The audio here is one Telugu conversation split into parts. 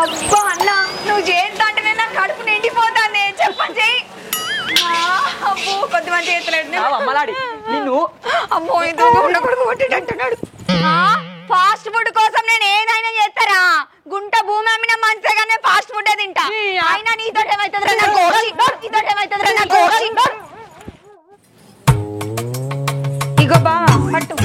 అబ్బా అన్న నువ్వు చేస్తాంటేనే నా కడుపు నిండిపోతాంది చెప్పండి చెయ్యి అబ్బో కొద్ది మంచి చేస్తలేడు నిన్ను అమ్మో ఇది కొడుకు కొట్టింటున్నాడు ఫాస్ట్ ఫుడ్ కోసం నేను ఏదైనా చేస్తారా గుంట భూమి అమ్మిన మంచిగానే ఫాస్ట్ ఫుడ్ తింటా అయినా నీతో ఏమైతుంది నా కోసి నీతో ఏమైతుంది నా కోసి ఇగో బా పట్టు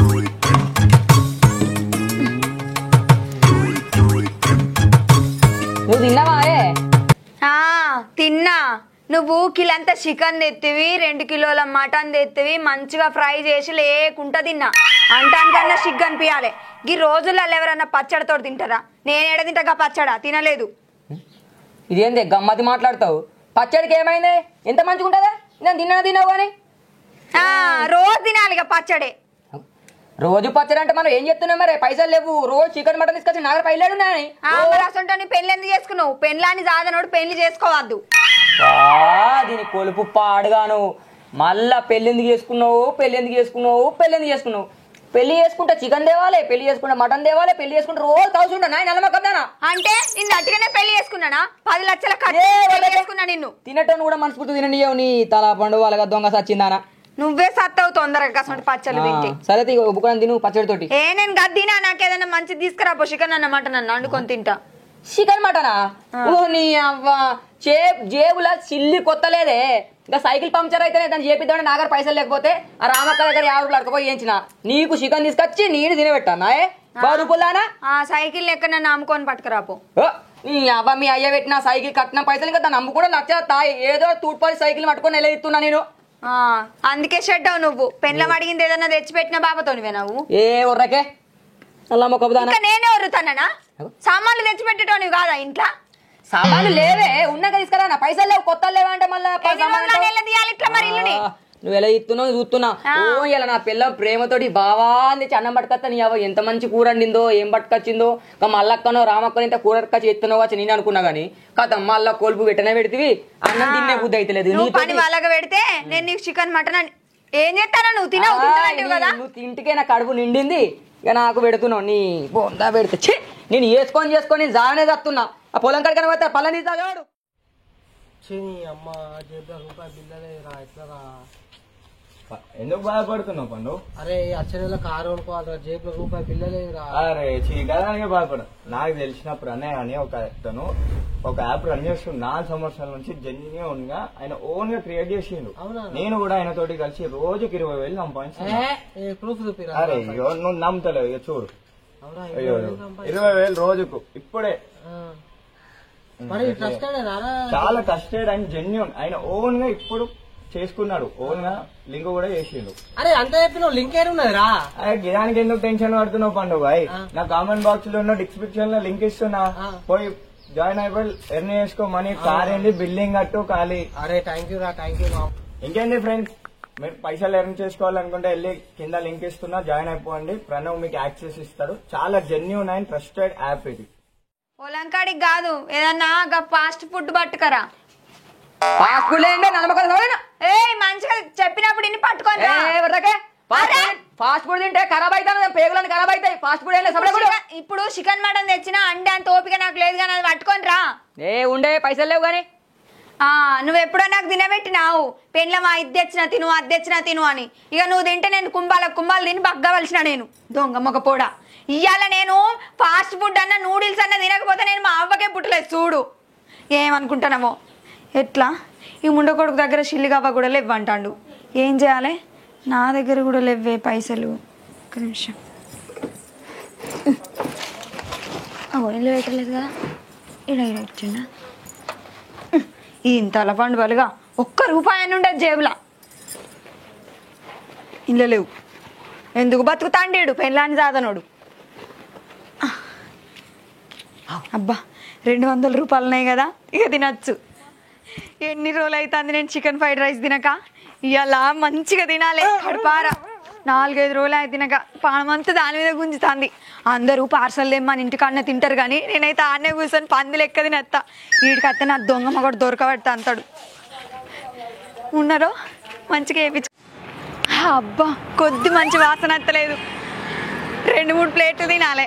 నువ్వు తిన్నావా తిన్నా నువ్వు కిలంతా చికెన్ తెత్తివి 2 కిలోల మటన్ తెత్తివి మంచిగా ఫ్రై చేసి లేకుంటా తిన్నా అంటానికన్నా సిగ్గు అనిపించాలి ఈ రోజులలో ఎవరన్నా పచ్చడితో తింటారా నేను ఏడ తింటా పచ్చడా తినలేదు ఇదేంది గమ్మతి మాట్లాడతావు పచ్చడికి ఏమైంది ఎంత మంచిగా ఉంటుందా నేను తిన్నావు కానీ రోజు తినాలి ఇక పచ్చడే రోజు పచ్చడి అంటే మనం ఏం చెప్తున్నాం మరి పైసలు లేవు రోజు చికెన్ మటన్ తీసుకొచ్చి నా పైలేడు ఉన్నాయి అసలు పెళ్లి ఎందుకు చేసుకున్నావు పెళ్ళాన్ని సాధనోడు పెళ్లి చేసుకోవద్దు దీని కొలుపు పాడుగాను మళ్ళా పెళ్ళెందుకు చేసుకున్నావు పెళ్ళి చేసుకుంటే చికెన్ తేవాలి పెళ్లి చేసుకుంటే మటన్ తేవాలి పెళ్లి చేసుకుంటే రోజు కావాల్సి నాయ నల్లమక్కదానా అంటే నిన్ను అట్టుగానే పెళ్లి చేసుకున్నానా 10 లక్షల చేసుకున్నా నిన్ను తినటోని కూడా మనస్ఫూర్తి తిననియవు నీ తల పండు వాళ్ళగా దొంగ సచ్చిందానా నువ్వే సత్తావు తొందరగా పచ్చళ్ళు తింటే సరే బుక్కని తిను పచ్చడితోటి నేను గద్దినా నాకేదన్నా మంచి తీసుకురాపో చికెన్ అన్నమాట నన్ను వండుకొని తింటా చికెన్ మటనా ఓ నీ అవ్వ జేబుల సిల్లి కొత్తలేదే ఇంకా సైకిల్ పంక్చర్ అయితేనే దాన్ని చేపిద్దామని నా దగ్గర పైసలు లేకపోతే ఆ రామక్క దగ్గర 50 రూపాయలు అడకపోయి ఏంచిన నీకు చికెన్ తీసుకొచ్చి నేను తినబెట్టానా 10 రూపాయలానా ఆ సైకిల్ లెక్క నన్ను అమ్ముకొని పట్టుకురాపో నీ అవ్వ మీ అయ్య పెట్టిన సైకిల్ కట్టిన పైసలు ఇంకా దాన్ని అమ్ముకుండా నచ్చేస్తాయి ఏదో తూట్పల్లి సైకిల్ పట్టుకొని నిలదీస్తున్నా నేను అందుకే షెడ్డావు నువ్వు పెండ్లం అడిగింది ఏదన్నా తెచ్చిపెట్టిన బాబతోనివే నువ్వు ఏ ఉర్రకే అలా మొక్కదానా నేనే ఉర్రుతానా సామాన్లు తెచ్చిపెట్టేటోనివి కాదా ఇంట్లో సామాన్లు లేవే ఉన్నాక తీసుకురా నా పైసలు లేవు కొత్త లేవా అంటే మళ్ళీ నువ్వు ఎలా ఇస్తున్నావు చూస్తున్నా ఓ ఇలా నా పిల్ల ప్రేమతోటి బావా అని అన్నం పట్టుకొస్తా నీ అవ్వ ఎంత మంచి కూర వండిందో ఏం పట్టుకొచ్చిందో మల్లక్కనో రామక్కనో ఇంత కూర ఎత్తున్నావు వచ్చి నేను అనుకున్నా గానీ కదా మళ్ళా కోల్పు పెట్టనే పెడితే అన్నం తినే బుద్ధి అయితే లేదు పని వాళ్ళగా పెడితే నేను నీకు చికెన్ మటన్ ఏం చేస్తానా నువ్వు తినవు ఇంటికే నా కడుపు నిండింది ఇక నాకు పెడుతున్నావు నీ బొందా పెడితే నేను చేసుకొని జానే చస్తున్నా ఆ పొలం కడికన పోతే పళ్ళని తాగాడు అమ్మ ఎందుకు బాధపడుతున్నావు పండు అరే వచ్చే నెల కారు కొనుక్కోవాలి జేబులో రూపాయి పిల్లలేదురా అరే చీకదానికే బాధపడ నాకు తెలిసినప్పుడు అన్నయ్య అని ఒక యాప్ రన్ చేస్తుండు 4 సంవత్సరాల నుంచి జెన్యూన్ గా ఆయన ఓన్ గా క్రియేట్ చేసిండు నేను కూడా ఆయన తోటి కలిసి రోజుకి 20,000 సంపాదించాను అరే నువ్వు నమ్ముతలేవు ఇక చూడు 20,000 రోజుకు ఇప్పుడే చాలా ట్రస్టెడ్ అండ్ జెన్యూన్ ఆయన ఓన్ గా ఇప్పుడు చేసుకున్నాడు ఓన్ గా లింక్ కూడా చేసిండు అరే అంత చెప్పినావు లింక్ ఏమున్నదిరా దానికి ఎందుకు టెన్షన్ పడుతున్నావు పండు భాయ్ నా కామెంట్ బాక్స్ లో ఉన్న డిస్క్రిప్షన్ లో లింక్ ఇస్తున్నా పోయి జాయిన్ అయిపోయి ఎర్న్ చేసుకో మనీ కార్ ఏంటి బిల్డింగ్ కట్టు ఖాళీ అరే థ్యాంక్ యూ రా థ్యాంక్ యూ ఇంకేంది ఫ్రెండ్స్ మీరు పైసలు ఎర్న్ చేసుకోవాలనుకుంటే వెళ్ళి కింద లింక్ ఇస్తున్నా జాయిన్ అయిపోండి ప్రణవ్ మీకు యాక్సెస్ ఇస్తాడు చాలా జెన్యూన్ అండ్ ట్రస్టెడ్ యాప్ ఇది పొలంకాడికి కాదు ఏదన్నా ఫాస్ట్ ఫుడ్ పట్టుకరా ఫాస్ట్ ఫుడ్ మంచిగా చెప్పినప్పుడు ఇన్ని పట్టుకొని ఫాస్ట్ ఫుడ్ తింటే ఖరాబ్ అవుతాను పేగులని ఖరాబ్ అవుతాయి ఫాస్ట్ ఫుడ్ ఇప్పుడు చికెన్ మటన్ తెచ్చిన అండే అంత ఓపిక నాకు లేదు కానీ అది పట్టుకొని రా ఉండే పైసలు లేవు కానీ నువ్వు ఎప్పుడో నాకు తినబెట్టినావు పెండ్లమా ఇది తెచ్చినా తిను అది తెచ్చినా తిను అని ఇక నువ్వు తింటే నేను కుంభాలు తిని బగ్గవలసిన నేను దొంగ మొగ పోడా ఇవాళ నేను ఫాస్ట్ ఫుడ్ అన్న నూడిల్స్ అన్న తినకపోతే నేను మా అవ్వకే పుట్టలేదు చూడు ఏమనుకుంటున్నామో ఎట్లా ఈ ముండకొడుకు దగ్గర షిల్లిగవ్వ కూడా లేవ్వంటాడు ఏం చేయాలి నా దగ్గర కూడా లేవే పైసలు ఒక్క నిమిషం ఇల్లు పెట్టలేదు కదా ఇలా ఇచ్చిండా ఇంతల పండుగలుగా ₹1 అని ఉండదు జేబులా ఇల్లు లేవు ఎందుకు బతుకుతాండేడు పెళ్ళాన్ని సాధనోడు అబ్బా ₹200 ఉన్నాయి కదా ఇక తినచ్చు ఎన్ని రోజులు అవుతుంది నేను చికెన్ ఫ్రైడ్ రైస్ తినక ఇవాళ మంచిగా తినాలి కడుపారా 4-5 రోజులు అయితే తినక పానమంతా దాని మీద గుంజుతుంది అందరూ పార్సల్ తెమ్మని ఇంటికాడనే తింటారు కానీ నేనైతే ఆడనే కూర్చొని పందులు ఎక్క తినేస్తా వీడికైతే నా దొంగ మగడు దొరకబెడతా అంటాడు ఉన్నారో మంచిగా వేయించు అబ్బా కొద్ది మంచి వాసన ఎత్తలేదు 2-3 ప్లేట్లు తినాలి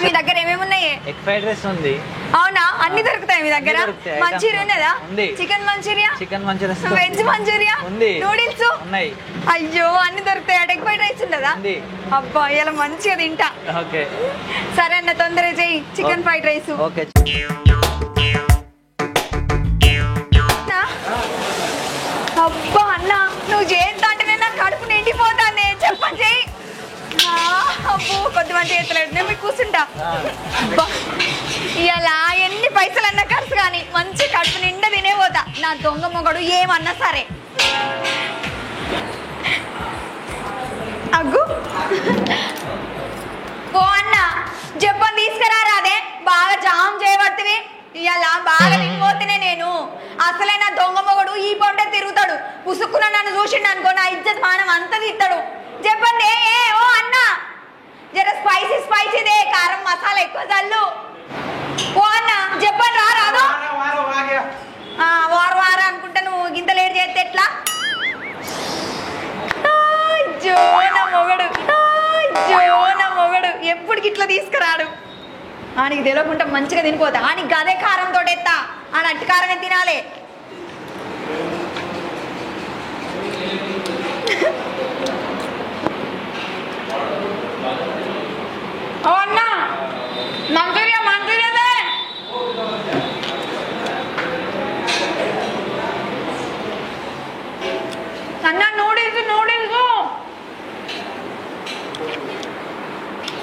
మీ దగ్గర ఏమేమి ఉన్నాయి? ఎగ్ ఫ్రైడ్ రైస్ ఉంది. అవునా, అన్ని దొరుకుతాయి మీ దగ్గర? మంచూరియా ఉన్నదా? Chicken Manchuria, chicken Manchuria, veg Manchuria ఉంది, నూడిల్స్ ఉన్నాయి. అయ్యో అన్ని దొరుకుతాయి. ఎగ్ ఫ్రైడ్ రైస్ ఉండదా? అబ్బా ఇలా మంచిగా తింటా. ఓకే సరే అన్న, తొందరగా చెయ్యి చికెన్ ఫ్రైడ్ రైస్. ఓకే. అబ్బా అన్న, నువ్వు చేస్తా అంటే నాకు కడుపు నిండిపోతాను. చెప్పని చెయ్యి. అబ్బో కొద్ది మంచి చేస్తలేడు, నేను మీకు కూర్చుంటా. ఇలా ఎన్ని పైసలన్నా ఖర్చు కానీ మంచి కడుపు నిండా తినే పోతా. నా దొంగ మొగడు ఏమన్నా సరే. అగ్గు ఓ అన్న, చెప్పని తీసుకురారా. అదే బాగా జామ్ చేయబడుతుంది. ఇలా బాగా తినిపోతేనే నేను అసలే నా దొంగ మొగడు ఈ పొంటే తిరుగుతాడు. పుసుక్కున నన్ను చూసిండు అనుకో, నా ఇజ్జత్ మానం అంతా తీస్తాడు. చెప్పండి ఓ అన్న, జర స్పైసీ స్పైసీదే, కారం మసాలా ఎక్కువ చల్లు. ఓ అన్న చెప్పండి రా. రాదు వారు వారా అనుకుంటా, నువ్వు గింత లేట్ చేస్తే ఎట్లా? జోన మొగడు ఎప్పటికి ఇట్లా తీసుకురాడు. ఆనికి తెలియకుండా మంచిగా తినిపోతా. ఆనికి గదే కారంతో ఎత్తా, అని అట్టి కారమే తినాలి. అన్నా మంచూరియాదే. అన్న నూడిల్స్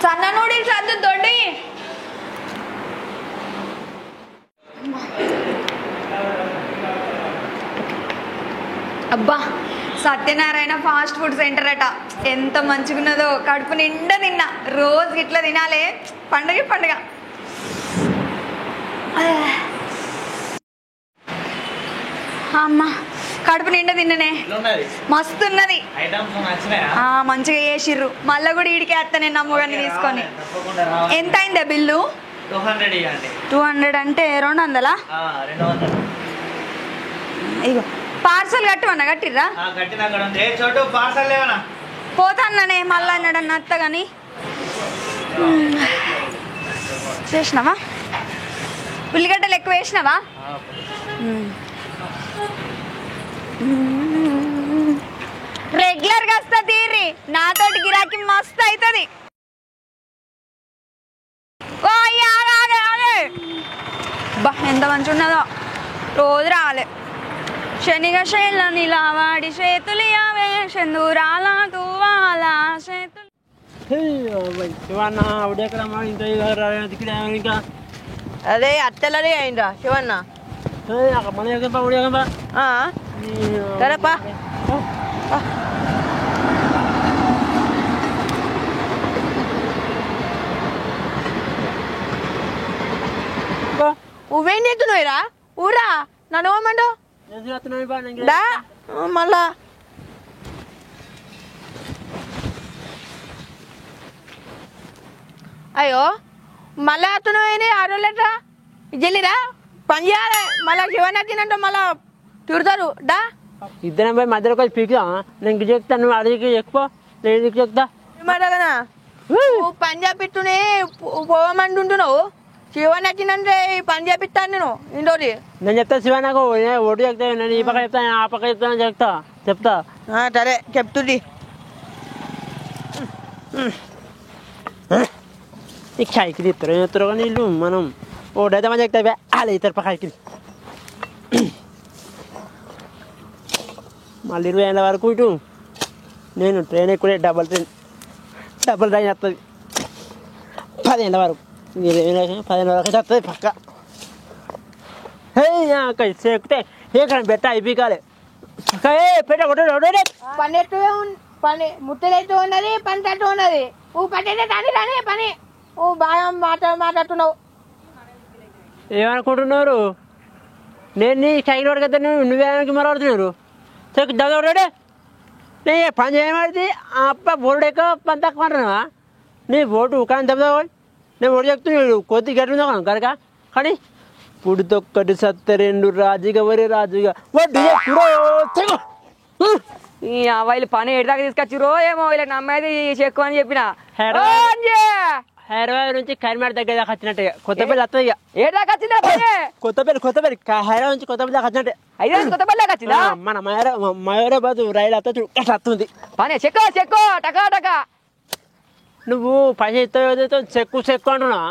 సన్న నూడిల్స్ అద్దు దొడ్డి. అబ్బా సత్యనారాయణ ఫాస్ట్ ఫుడ్ సెంటర్ అట, ఎంత మంచిగున్నదో. కడుపు నిండా తిన్నా. రోజు ఇట్లా తినాలే, పండుగ. అమ్మ కడుపు నిండా తిన్ననే, మస్తు ఉన్నది. మంచిగా చేసిర్రు. మళ్ళా కూడా ఈడికే వస్తా నేను అమ్మగారిని తీసుకొని. ఎంత అయిందా బిల్లు? 200 అంటే 200. ఇగో పార్సల్ కట్టమన్నా, కట్టిర్రా? పోతానే మళ్ళా అన్నాడన్న అత్త గాని. చేసినావా? ఉల్లిగడ్డలు ఎక్కువ వేసినావా? రెగ్యులర్గా వస్తా తీరి, నాతోటి గిరాకీ మస్తు అవుతుంది. బా ఎంత మంచి ఉన్నదో, రోజు రావాలి. శనిగ శైల నిలవాడి చేతులు యావే సెందూరాల తువాల చేతులు. అదే అత్తలనే అయిందా శివన్న? సరేపా. నువ్వేం చేస్తున్నావురా? ఊరా నన్ను పోమండు మళ్ళా. అయ్యో మళ్ళా అతను ఆరోలేట్రా జల్లిరా పని చేయాలి. మళ్ళా శివన్న తినంటే మళ్ళా తిడతారు. డా ఇద్దరం పోయి మధ్యలో కొంచెం పీకుదా. నేను చెప్తాను, నువ్వు అడిగి ఎక్కువ నేను చెప్తా కదా. నువ్వు పని చేపిస్తూనే పోవమంటుంటున్నావు. శివన్న తినంటే పని చేపిస్తాను నేను ఇండోరి. నేను చెప్తా శివ, నాకు ఓటు చెప్తా. నేను ఈ పక్క చెప్తాను, ఆ పక్క చెప్తాను, చెప్తా. సరే చెప్తుంది. ఈ కైకిలి ఇద్దరు కానీ వీళ్ళు మనం ఓడైతే మంచి చెప్తా. అలా ఇద్దరు పక్కకి మళ్ళీ 20 ఏళ్ళ వరకు ఇటు నేను ట్రైన్ ఎక్కువ, డబల్ ట్రైన్ వస్తుంది 10 ఏళ్ళ వరకు. 10 ఏళ్ళ వరకు అయితే వస్తుంది పక్క. ఎక్కుతే ఏ కానీ బెట్ట అయిపోయి పెట్ట పని పని ముట్టలైతే ఉన్నది, పని తట్టు ఉన్నది. నువ్వు పట్టేదే రాని పని. నువ్వు బాగా మాట్లాడుతున్నావు. ఏమనుకుంటున్నారు? నేను నీ సైకిల్ వాడికి వద్దా, నువ్వేమకి మరడుతున్నారు? దగ్గరే నేను పని చేయమది అప్ప బోర్డు ఎక్క పని తక్కువ అంటున్నావా? నీ బోటు కానీ చెప్తావు. నేను ఓడి చెప్తున్నాడు కొద్ది గట్టిందా కనుక. కానీ పుడితొక్కటి సత్తరెండు రాజుగా రాజుగా వీళ్ళు పని ఎడిదాకా తీసుకొచ్చిరో ఏమో, వీళ్ళకి నమ్మేది చెక్కు అని చెప్పిన. హైదరాబాద్ నుంచి కరీంనగర్ దగ్గర దాకా వచ్చినట్టే కొత్తపల్లి వస్తుంది ఇక ఏ దాకా వచ్చిందా పని కొత్తపల్లి హైదరాబాద్ నుంచి కొత్తపల్లి దాకా వచ్చినట్టే అయితే కొత్తపల్లి దాకా వచ్చిందా మన మయూరాబాద్ రైలు వస్తుంది అట్లా వస్తుంది పని చెక్కు టకా టకా నువ్వు పైసలు ఇస్తావు చెక్కు అంటున్నా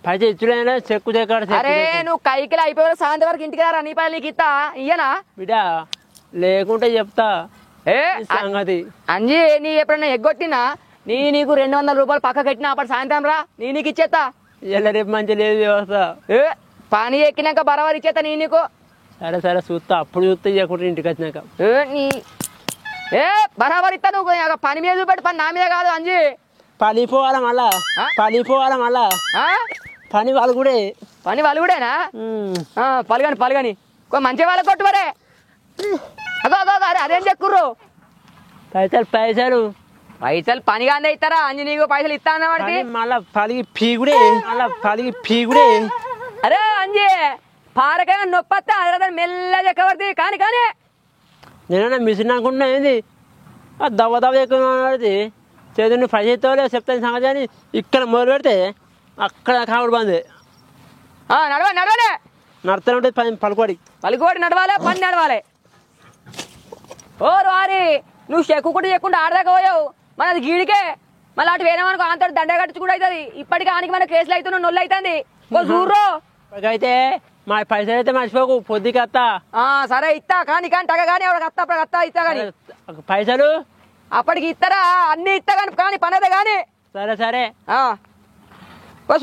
పైసలు ఇచ్చుడే చెక్కు అరే నువ్వు కైకిలు అయిపోయి సాయంత్రం వరకు ఇంటికి రా నీ పని నీకు ఇస్తా ఇయ్యనా బిడ్డ లేకుంటే చెప్తా ఏ సంగతి అంజీ నీ ఎప్పుడన్నా ఎగ్గొట్టినా నీకు 200 రూపాయలు పక్క కట్టినా అప్పుడు సాయంత్రం రా నీకు ఇచ్చేస్తా ఇలా రేపు మంచి లేదు వ్యవస్థ ఏ పని ఎక్కినాక బరాబర్ ఇచ్చేస్తా నీకు సరే చూస్తా అప్పుడు చూస్తే ఇవ్వకుంటే ఇంటికి వచ్చినాక ఏ బరాబర్ ఇస్తా నువ్వు పని మీద చూపెట్టు పని నా మీద కాదు అంజీ పలిపోవాలా మళ్ళా పని వాళ్ళు కూడా పని వాళ్ళు కూడానా పలుగాని మంచి వాళ్ళకి కొట్టు మరే అదో అదేం చెక్కుర్రు పైసలు పని కానీ ఇస్తారా అంజీ నీకు పైసలు ఇస్తా అన్న వాడికి మళ్ళా పలిగి పీగుడే అరే అంజీ పారకాయ నొప్పత్తా అదే మెల్ల చెక్కబడి కానీ నేనన్నా మిషన్ అనుకుంటున్నా ఏంది దవ్వ ఎక్కువ చేతుని పైసలు చెప్తాను సంగతి అని ఇక్కడ మొదలు పెడితే అక్కడ కావుడు బంది నడవలే నడుతూనే ఉంటుంది పలుకోడి నడవాలి పని నడవాలి ఓ రారి నువ్వు చెక్కకుండా ఆడదాకా పోయావు మనది గీడికే మళ్ళీ అటు వేరేమనుకో అంత దండ కట్టించుకుంటూ అవుతుంది ఇప్పటికీ ఆనికి మన కేసులు అవుతున్నావు నొల్లు అవుతుంది చూర్రు అయితే మా పైసలు అయితే మర్చిపోకు పొద్దుకి వస్తా సరే ఇస్తా కానీ టగ కానీ ఎవరికి వస్తా అప్పుడు వస్తా ఇస్తా కానీ పైసలు అప్పటికి ఇస్తారా అన్ని ఇస్తా కానీ పని అదే కానీ సరే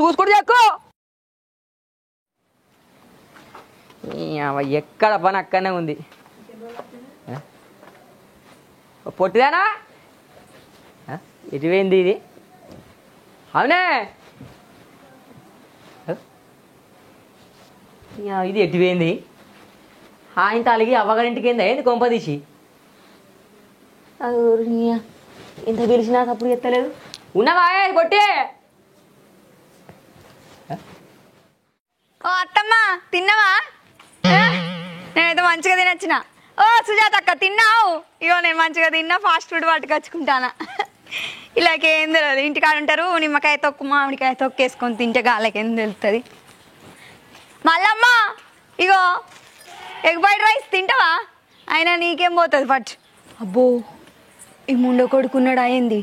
చూసుకుంటూ చెక్కు ఎక్కడ పని అక్కడనే ఉంది పొట్టిదానా ఎటువైంది ఇది అవునే ఇది ఎటువైంది ఆయన తలిగి అవ్వగారింటికి ఏంది ఏంది కొంపదీసి ఎంత పిలిచినా అప్పుడు ఎత్తలేదు ఉన్నవా కొట్టే ఓ అత్తమ్మ తిన్నావా నేనైతే మంచిగా తినొచ్చిన ఓ సుజాత అక్క తిన్నావు ఇగో నేను మంచిగా తిన్నా ఫాస్ట్ ఫుడ్ పట్టుకొచ్చుకుంటానా ఇలాకేం తెలియదు ఇంటికాడ ఉంటారు నిమ్మకాయ తొక్కు మామిడికాయ తొక్కేసుకొని తింటే గాలకేం తెలుస్తుంది మల్లమ్మ ఇగో ఎగ్ ఫ్రైడ్ రైస్ తింటావా అయినా నీకేం పోతుంది ఫట్ అబ్బో ఈ ముండో కొడుకున్నాడు అయింది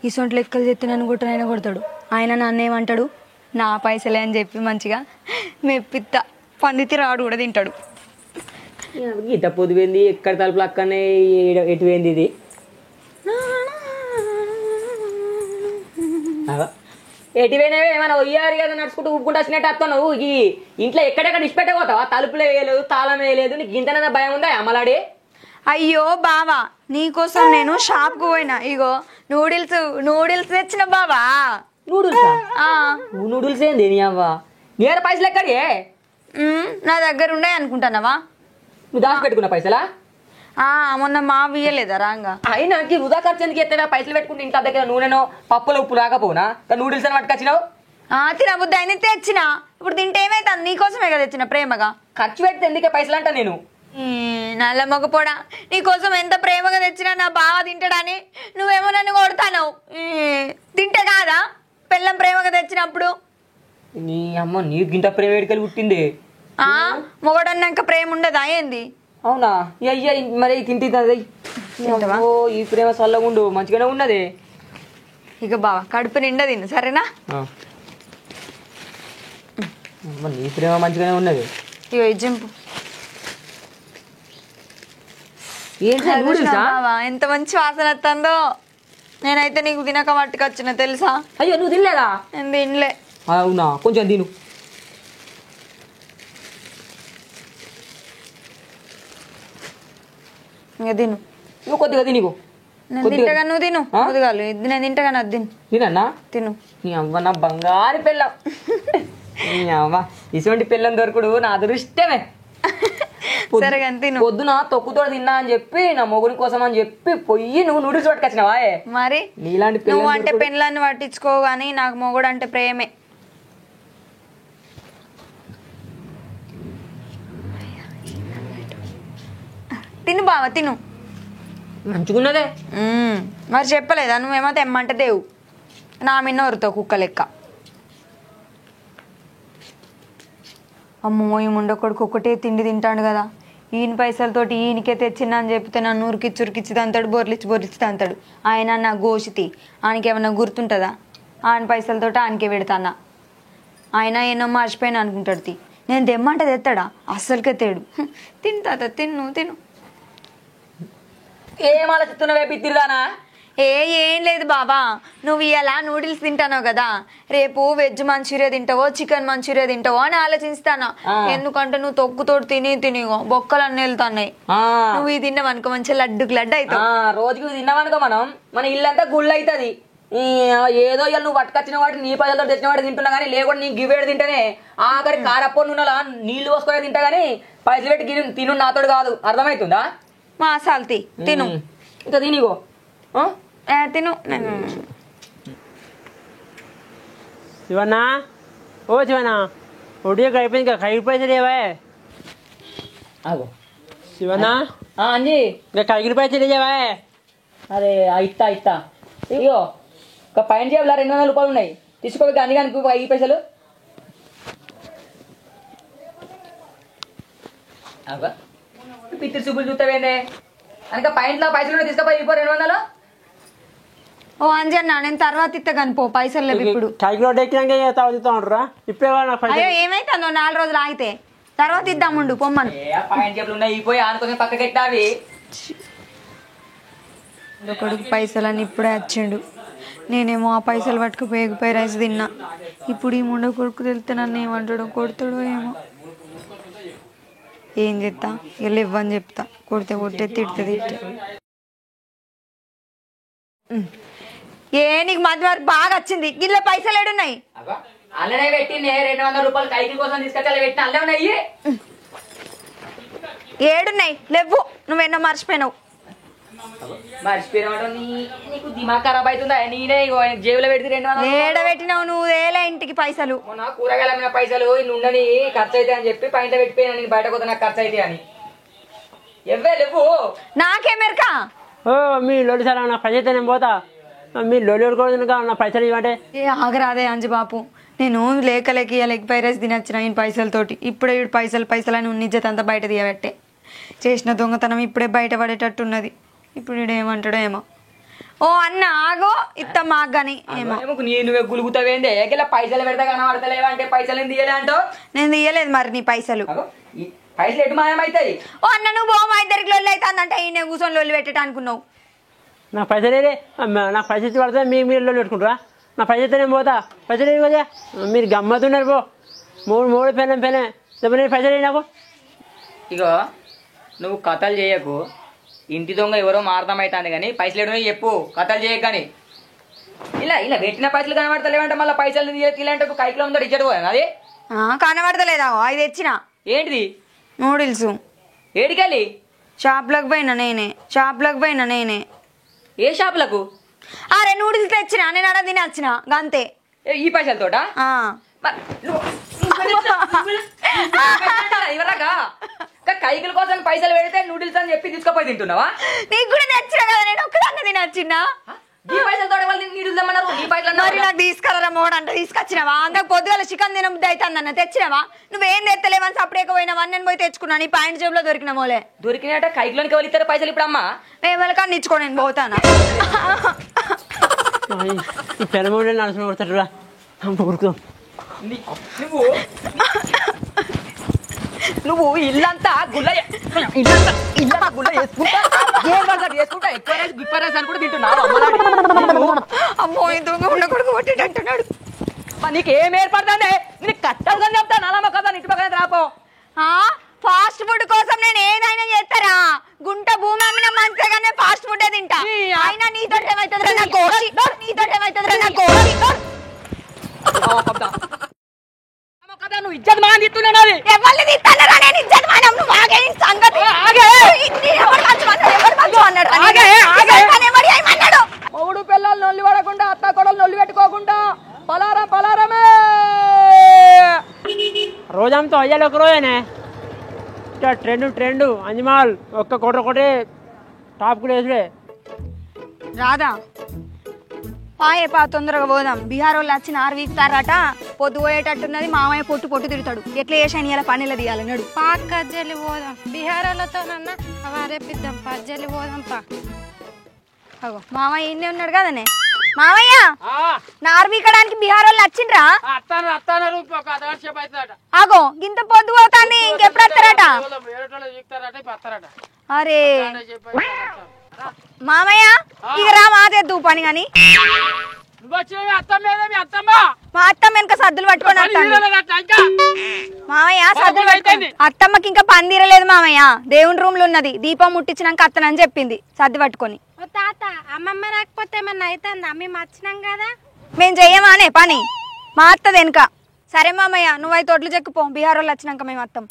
ఈ సొంట లెక్కలు చెప్తే నన్ను కొట్టనైనా కొడతాడు ఆయన నన్ను ఏమంటాడు నా పైసలే అని చెప్పి మంచిగా మెప్పిత్త పండితి రాడు కూడా తింటాడు ఇంత పొద్దుపోయింది ఎక్కడ తలుపులు అక్కడనే ఎటుపోయింది ఇది ఎటుపోయినావే ఏమైనా ఒయ్యారు కదా నడుచుకుంటూ ఊపుకుంటూ వచ్చినట్టు వస్తావు నువ్వు ఈ ఇంట్లో ఎక్కడెక్కడ ఇచ్చిపెట్టకపోతావా తలుపులు వేయలేదు తాళం వేయలేదు నీకు ఇంతనన్నా భయం ఉందా అమ్మలాడి అయ్యో బావా నీకోసం నేను షాప్కు పోయినా ఇగో నూడిల్స్ తెచ్చిన బావా నూడిల్స్ ఏంది నీ అవ్వ నేర పైసలు ఎక్కడి నా దగ్గర ఉన్నాయి అనుకుంటున్నావా నువ్వు దాచి పెట్టుకున్న పైసలా మొన్న మా ఇయ్యలేదా రాంగా అయినా వృధా ఖర్చు ఎందుకు ఎత్తావా పైసలు పెట్టుకుంటే ఇంట్లో దగ్గర నూనెనో పప్పులో ఉప్పు రాకపోనా నూడిల్స్ అని పట్టుకొచ్చినావు తినబుద్ధి అయినా తెచ్చిన ఇప్పుడు తింటే ఏమైతుంది నీకోసమే కదా తెచ్చిన ప్రేమగా ఖర్చు పెడితే ఎందుకే పైసలు అంటా నేను నల్ల మొగపోడా నీకోసం ఎంత ప్రేమగా తెచ్చినా నా బావ తింటాడని నువ్వేమో నన్ను కొడతాను తింటే కాదా పిల్లం ప్రేమగా తెచ్చినప్పుడు నీ అమ్మ నీకు ఇంత ప్రేమ వేడికలు పుట్టింది మొగడన్నాక ప్రేమ ఉండదా ఏంది అవునా అయ్యా మరి తింటే ఈ ప్రేమ చల్లగుండు మంచిగానే ఉన్నది ఇక బావా కడుపు నిండా తిను సరేనా నీ ప్రేమ మంచిగానే ఉన్నది ఇగో జంపు ఎంత మంచి వాసన వస్తుందో నేనైతే నీకు తినక పట్టుకొచ్చిన తెలుసా అయ్యో నువ్వు తినలేదా నేను తినలే అవునా కొంచెం తిను ఇంకా తిను నువ్వు కొద్దిగా తినిగో నేను తింటగా నువ్వు తిను కొద్దిగాలు నేను తింటగా నాకు తిను తినన్నా తిను నీ అవ్వ నా బంగారు పిల్లం నీ అవ్వ ఇటువంటి పిల్లం దొరకడు నా అదృష్టమే సరే కానీ తిను పొద్దున తొక్కుతో తిన్నా అని చెప్పి నా మొగుడి కోసం అని చెప్పి పొయ్యి నువ్వు నూడిల్స్ పట్టుకొచ్చినావా మరి నీలాంటి నువ్వు అంటే పెళ్ళాన్ని పట్టించుకో గానీ నాకు మొగుడు అంటే ప్రేమే తిను బావ తిను మంచుకున్నదే మరి చెప్పలేదా నువ్వేమో తెమ్మంటే దేవు నా మిన్న వరుతావు కుక్క లెక్క. అమ్మో ఈ ముండ కొడుకు ఒకటే తిండి తింటాడు కదా, ఈయన పైసలతోటి ఈయనకే తెచ్చిందా అని చెప్తే నన్ను ఉరికిచ్చి తంతాడు, బొర్లిచ్చి తంతాడు. ఆయన నా గోషితి ఆయనకి ఏమన్నా గుర్తుంటుందా? ఆయన పైసలతోటి ఆయనకే పెడతానా, ఆయన ఏమో మర్చిపోయినా అనుకుంటాడు. నేను తెమ్మంటే తెస్తాడా? అస్సలకే తేడు. తింటా తిను. ఏం ఆలోచిస్తున్నావే బిత్తిరిదానా? ఏం లేదు బాబా, నువ్వు ఇలా నూడిల్స్ తింటానో కదా, రేపు వెజ్ మంచూరియా తింటావో చికెన్ మంచూరియా తింటావో అని ఆలోచిస్తానా. ఎందుకంటే నువ్వు తొక్కుతోటి తిని బొక్కలు అన్నీ వెళ్తున్నాయి. నువ్వు ఇది తిన్నావనుకో మంచిగా లడ్డుకు లడ్డు అవుతావు. రోజుకి తిన్నామనుకో మన ఇల్లంతా గుళ్ళు అవుతుంది. ఏదో ఇవాళ నువ్వు పట్టుకొచ్చిన వాటి నీ పైసలతో తెచ్చిన వాటి తింటున్నా కానీ, లేకుండా నీ గివేడు తింటేనే ఆఖరి కారప్ప నూనెలా నీళ్లు పోసుకొని తింటా కానీ పైసలు పెట్టి తిను నాతోడు కాదు. అర్థమవుతుందా? మా సాల్తి తిను, ఇంకా తినిగో తిను. శివన్నా, ఓ శివన్నా, ఒడియకు అయిపోయింది ఇంకా కైకి పైసలు ఏవా? ఆగో శివన్నా, అంజీ ఇంకా కైకి పైసలు ఏవా? అరే ఇత్తా ఇగో ఒక పైన జేబులా 200 రూపాయలు ఉన్నాయి, తీసుకోక అన్ని కానీ 5 పైసలు. పిత్తిరి చూపులు చూస్తావేందే అనక పైంట్లో పైసలు తీసుకుపోయి 200. ఓ అంజన్న నేను తర్వాత ఇస్తా కానీ పో, పైసలు లేవు ఇప్పుడు. కైకి రోడ్ ఎక్కినాక తాగుతా ఉంటారా? ఇప్పుడే నాకు అయ్యో ఏమైతుందో 4 రోజులు ఆగితే తర్వాత ఇద్దాముండు పొమ్మను. పైన జేబులు ఉన్నాయి పోయి ఆనుకొని పక్కకి ఎట్టావి. ఒకడికి పైసలని ఇప్పుడే వచ్చిండు, నేనేమో ఆ పైసలు పట్టుకుపోయి రైస్ తిన్నా. ఇప్పుడు ఈ ముండ కొడుకు తెలితే నన్ను ఏమంటాడో, కొడతాడో ఏమో. ఏం చెప్తా, ఇక ఇవ్వని చెప్తా, కొడితే తిడితే. నీకు మధ్య వరకు బాగా వచ్చింది. గిల్ల పైసలు ఏడున్నాయి? అల్లనే పెట్టి 200 రూపాయలు కైకి కోసం తీసుకొచ్చి పెట్టి అల్లే ఉన్నాయి. ఏడున్నాయి? లేవు, నువ్వెన్నో మర్చిపోయినావు. మర్చిపోయిన నీకు దిమాగ్ ఖరాబ్ అవుతుందా? నేనే జేబులో పెడితే 200 ఏడబెట్టినావు నువ్వు? ఏలా ఇంటికి పైసలు? నా కూరగాయలు అమ్మిన పైసలు నుండని ఖర్చు అయితే అని చెప్పి పైన పెట్టిపోయినా, నేను బయట పోతే నాకు ఖర్చు అయితే అని. ఎవ్వే లేవు నాకేమెరకా? ఓ మీ లోడి సార్ నా పైసలు అయితే నేను పోతా, మీ లోడి కొడుకు నా పైసలు ఇవ్వంటే. ఆగరాదే అంజబాపు, నేను లేక పైరేసి తినొచ్చిన ఈయన పైసలతోటి. ఇప్పుడే వీడు పైసలు అని నిజత అంతా బయట తీయబట్టే. చేసిన దొంగతనం ఇప్పుడే బయట పడేటట్టున్నది. ఇప్పుడు వీడు ఏమంటాడో ఏమో. ఓ అన్న ఆగో, ఇత్తం మాగాని ఏమో. నువ్వే గులుగుతావేందే? పైసలు పెడతా కనబడతలేవంటే పైసలు తీయలే అంటావు. నేను తీయలేదు మరి నీ పైసలు. పైసలు ఎటు మాయమవుతాయి? ఓ అన్న నువ్వు బో, మా ఇద్దరికి లొల్లి అవుతుందంటే ఈయన కూర్చొని లొల్లి పెట్టేట అనుకున్నావు. నా పైసలే, నాకు పైసలు పడితే మీరు లోడ్ పెట్టుకుంటారా? నా పైసలు నేను పోతా. పైసలు కదా మీరు గమ్మతున్నారు పో. మూడు పెనే చెప్పండి పైసలు నాకు. ఇగో నువ్వు కథలు చేయకు, ఇంటి దొంగ ఎవరో మారదమవుతుంది కానీ పైసలు ఎడో చెప్పు, కథలు చేయకు. కానీ ఇలా పెట్టిన పైసలు కనబడతలేవంటే మళ్ళీ పైసలు ఇలాంటి కైకిలో ఉందో ఇచ్చడు పోయాను. అది కనబడతలేదా? అది తెచ్చిన ఏంటిది? నూడిల్స్. ఏడికెళ్ళి? షాప్లోకి పోయినా నేనే. ఏ షాపులకు? అరే నూడిల్స్ తెచ్చిన, నేను అడ తినొచ్చిన గంతే. ఈ పైసలతోటా? ఇవరాగా కైకిల కోసం పైసలు పెడితే నూడిల్స్ అని చెప్పి తీసుకుపోయి తింటున్నావా? నీకు కూడా తెచ్చిన కదా, నేను ఒక్కదాన్ని తినొచ్చిన. ఈ పైసలతో నూడిల్స్ అమ్మన్నారు. ఈ పైసలు మరి నాకు తీసుకురా మోడ అంటే తీసుకొచ్చినావా? అంతకు పొద్దుగల చికెన్ తినబుద్ధి అవుతుందన్న తెచ్చినావా? నువ్వేం తెత్తలేవని సపరేట్గా పోయినావా? నేను పోయి తెచ్చుకున్నాను. నీ పాయింట్ జేబులో దొరికిన మోలే దొరికినట్ట కైకిలోనికి వాళ్ళు ఇస్తారు పైసలు. ఇప్పుడు అమ్మా ఎవరికన్నా ఇచ్చుకో, నేను పోతానా? ఈ పెనమూడే నడుచుకుని కొడతాడురా ఊరుకో. నువ్వు ఇల్లంతా గుల్ల చేసుకుంటా ఎక్కువ అని కూడా తింటున్నావు. అమ్మో దొంగ ఉండ కొడుకు కొట్టి అంటున్నాడు. నీకు ఏం ఏర్పడుతుంది? నేను కట్టలుగా చెప్తాను అలా కదా, ఇంటి పక్కన రాపో. ఫాస్ట్ ఫుడ్ కోసం నేను ఏదైనా చేస్తారా? గుంట భూమి అమ్మిన మంచిగానే ఫాస్ట్ ఫుడ్ తింటా. అయినా నీతో ఏమైతుంది నా కోసి, నీతో ఏమైతుంది నా కోసి. నువ్వు ఇజ్జత్ మాని తిట్టున్నాను. ఎవరిని తిట్టానరా? నేను ఇజ్జత్ మానం. నువ్వు ఆగే సంగతి. మూడు పిల్లలు నొల్లి పడకుండా, అత్త కొడలు నొల్లి పెట్టుకోకుండా పలారమే. రోజంతా అయ్యాలి ఒక రోజేనే ట్రెండ్ అంజమాల్ ఒక్క కోట టాప్ కూడా వేసుడే రాదా? పాయే తొందరగా పోదాం. బీహార్ వాళ్ళు వచ్చి నారు వీకుతారట. పొద్దు పోయేటట్టున్నది. మామయ్య పొట్టు తిరుగుతాడు. ఎట్లా చేసాను ఇలా పనిలో తీయాలి నడు. పాక జల్లి పోదాం. బీహార్ వాళ్ళతోనన్నా వారేపిద్దాం. జల్లి పోదాం పా. అగో మామయ్య ఇన్నే ఉన్నాడు కదనే. మామయ్య నారు వీకడానికి బీహార్ వాళ్ళు వచ్చిండ్రా? అగో ఇంత పొద్దు పోతాంది. ఇంకెప్పుడు వస్తారట? అరే మామయ్య ఇక రా మాదేద్దు పని గాని. మా అత్తమ్మ వెనక సద్దులు పట్టుకొని మామయ్య సద్దులు పట్టుకొని. అత్తమ్మకి ఇంకా పని తీరలేదు మామయ్య. దేవుని రూమ్ లో ఉన్నది. దీపం ముట్టించినాక అత్తనని చెప్పింది సర్ది పట్టుకొని. ఓ తాత అమ్మమ్మ రాకపోతే ఏమన్నా అవుతుందా? మేము వచ్చినాం కదా. మేము చెయ్యమానే పని. మా అత్తది వెనుక. సరే మామయ్య నువ్వైతే ఒడ్లు చెక్కుపో. బీహార్ వాళ్ళు వచ్చినాక మేము అత్తం.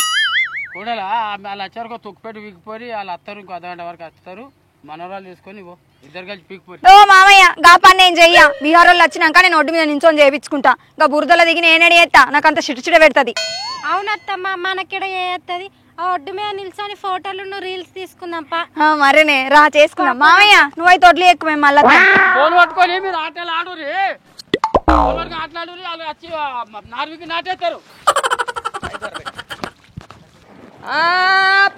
కూడలా వాళ్ళు వచ్చారు తుక్కుపెట్టి వీగిపోయి వాళ్ళు వస్తారు. ఇంకో అర్ధగంట వరకు వస్తారు. మనోరాలు తీసుకొని ఇద్దరు కలిసి పీకిపోయి. ఓ మామయ్య గా పని నేను చెయ్య. బీహార్ వాళ్ళు వచ్చినాక నేను ఒడ్డు మీద నించొని చేయించుకుంటా. ఇంకా బురదలో దిగి నేనడి చేస్తా. నాకు అంత చిట పెడుతుంది. అవునత్తమ్మ మనకిడ చేస్తుంది. ఆ ఒడ్డు మీద నిల్చొని ఫోటోలు రీల్స్ తీసుకుందాంపా. మరేనే రా చేసుకుందాం. మామయ్య నువ్వైతే ఒడ్లు ఎక్కువ మేము మళ్ళా ఫోన్ పట్టుకొని మీరు ఆటలు ఆడురి. ఆటలాడురి వాళ్ళు వచ్చి నార్వికి నాటేస్తారు.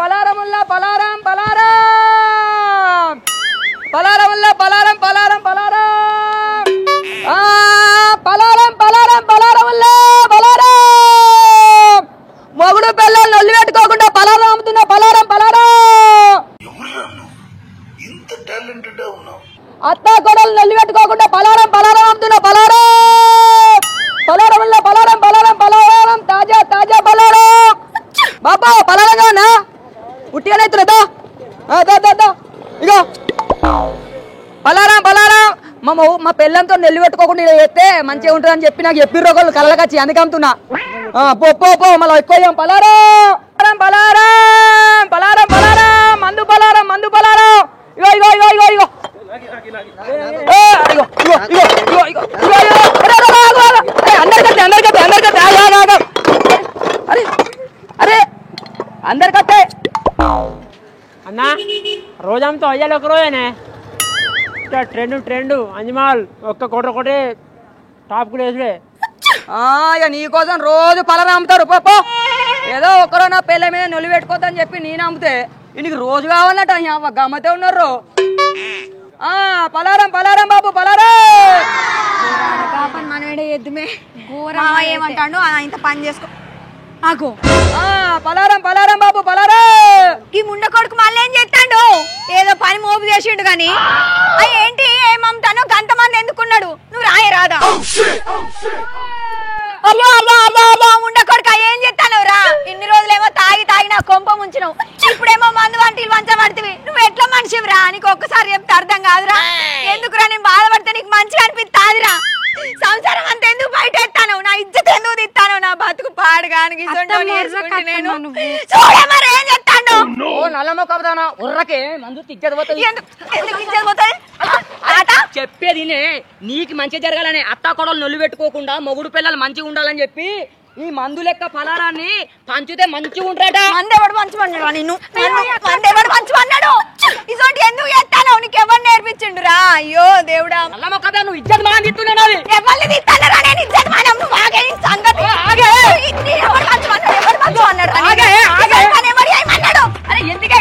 పలారముల్లా పలారం పలారం పలారముల్లా పలారం పలారం పలారం పలారం పలారం పలారముల్లా పలారం. మొగుడు పిల్లలు నొల్లి పెట్టుకోకుండా పలారం అమ్ముతున్నా. పలారం పలారం. అత్త గొడవలు నొల్లి పెట్టుకోకుండా పలారం పలారం అమ్ముతున్నా. పలారం పలారముల్లా పలారం పలారం పలారం. తాజా తాజా పలారం. బాబా పలారంగా ఉట్టిగానైతున్నా. ఇగో పలారం పలారం. మా పిల్లలతో నెల్లి పెట్టుకోకుండా ఇలా చేస్తే మంచిగా ఉంటుంది అని చెప్పి నాకు చెప్పిర్రు ఒకళ్ళు కళ్ళకచ్చి. అందుకే అమ్ముతున్నా. పో మళ్ళీ ఎక్కువ పలారం పలారం పలారం పలారం. మందు పలారం మందు పలారం. ఇగో ఇగో ఇగో ఇగో ఇగో అందరికట్టే అన్నా రోజంతా అయ్యాలి ఒక రోజేనే. ట్రెండ్ అంజమాల్ ఒక్క ఒకటి టాప్ కూడా వేసుడే. ఇక నీకోసం రోజు పలారం అమ్ముతారు. పో ఏదో ఒకరో నా పిల్ల మీద నొలి పెట్టుకోద్దని చెప్పి నేను అమ్మితే నీకు రోజు కావాలన్నట. గమ్మతే ఉన్నారు. పలారం పలారం బాబు పలారం. మనం ఏడే ఎద్దుమే ఏమంటాడు ఇంత పని చేసుకో. ఆగో పలారం పలారం బాబు పలారం. ఈ ముండ కొడుకు మళ్ళీ ఏం చేస్తాడు? ఏదో పని మోపు చేసిండు గాని ఏంటి ఏమమ్ముతానో గంతమంది ఎందుకున్నాడు? నువ్వు రాయ రాదా? అయ్యో అయ్యో అయ్యో అయ్యో ముండ కొడుకు ఏం చేస్తాను రా? ఇన్ని రోజులేమో తాగి నా కొంప ముంచినావు. ఇప్పుడేమో మందు వంటిలు వంచబడితే నువ్వు ఎట్లా మనిషివి రా? నీకు ఒక్కసారి చెప్తే అర్థం కాదురా. ఎందుకురా నేను బాధపడితే నీకు మంచిగా అనిపిస్తాదిరా? సంసారం అంతా ఎందుకు బయట ఎత్తాను? నా ఇజ్జత్ ఎందుకు తిత్తాను? నా బతుకు పాడుగానికి నల్లమొక్కదానా ఉర్రకే మందు తిగ్గది పోతుంది. చెప్పేది నీకు మంచి జరగాలని అత్త కొడలు నొల్లి పెట్టుకోకుండా మొగుడు పిల్లలు మంచిగా ఉండాలని చెప్పి ఈ మందు లెక్క ఫలారాన్ని పంచితే మంచిగా ఉంటాడ. మందెవడు మంచిమన్నాడు? నిన్ను మందెవడు మంచిమన్నాడు? ఇసోటి ఎందుకు చేస్తాను? నీకు ఎవరు నేర్పించిండురా? అయ్యో దేవుడా నల్లమొక్కదా నువ్వు ఇజ్జత్ మానం తిట్టున్నావు. ఎవరిని తిట్టానరా? నేను ఇజ్జత్ మానం. నువ్వు ఆగే సంగతి. ఎవరు మంచిమన్నాడు? ఎవరు మంచిమన్నాడు? ఎందుకే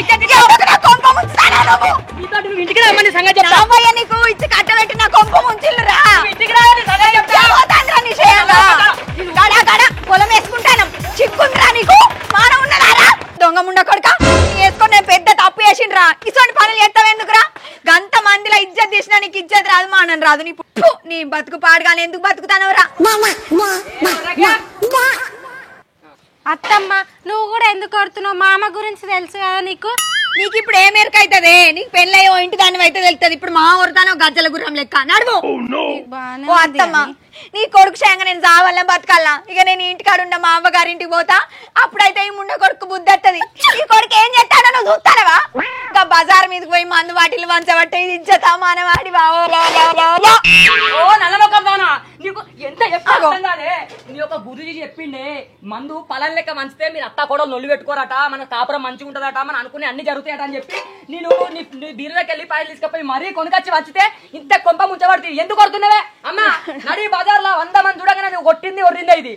ఇంటికి రమ్మని సంగతి చెప్తా. నీకు ఇచ్చి కట్టబెట్టి నా కొంప ముంచిల్లురా. ఇంటికి రాని సంగతి చెప్తా. పొలం వేసుకుంటాను చిక్కుందిరా నీకు. మానం ఉన్నదారా? దొంగ ముండ కొడుక వేసుకొని నేను పెద్ద తప్పు చేసిండ్రా. ఇటువంటి పనులు చేస్తావు ఎందుకురా? గంత మందిలో ఇజ్జత్ తీసినా నీకు ఇజ్జత్ రాదు, మానం రాదు. నీ బతుకు పాడుగానే ఎందుకు బతుకుతానవరా? అత్తమ్మ నువ్వు కూడా ఎందుకు కొడుతున్నావు? మామ గురించి తెలుసు కదా నీకు. నీకు ఇప్పుడు ఏ మేరకు అవుతుంది? నీకు పెళ్ళయ్యో ఇంటి దాని అయితే తెలుస్తుంది. ఇప్పుడు మా ఊరుతానో గజ్జల గుర్రం లెక్క నడువు. ఓ అత్తమ్మ నీ కొడుకు చేయంగా నేను చావాలా బతకాలా? ఇక నేను ఇంటికాడ ఉండ మా అవ్వగారింటికి పోతా. అప్పుడైతే ఈ ముండ కొడుకు బుద్ధి వస్తుంది. ఈ కొడుకు ఏం చేస్తాడో నువ్వు చూస్తానవా? ఇంకా బజార్ మీదకి పోయి మందు వాటిలు వంచబట్టే ఇది ఇజ్జతా మానవాడి. ఓ నల్లమొక్కదానా నీకు ఎంత నీ ఒక గురుజీ చెప్పిండే మందు పలం లెక్క మంచితే మీరు అత్త కూడా నొల్లి పెట్టుకోరట మన కాపురం మంచిగా ఉంటదట మన అనుకుని అన్ని జరుగుతాయట అని చెప్పి నేను నీ బీరులోకి వెళ్ళి పాయలు తీసుకపోయి మరీ కొనుకొచ్చి వంచితే ఇంత కొంప ముంచబడుతుంది ఎందుకు కొడుతున్నావే అమ్మా నడి బజార్ లో 100 మంది చూడగానే నువ్వు కొట్టింది ఒర్రిందే ఇది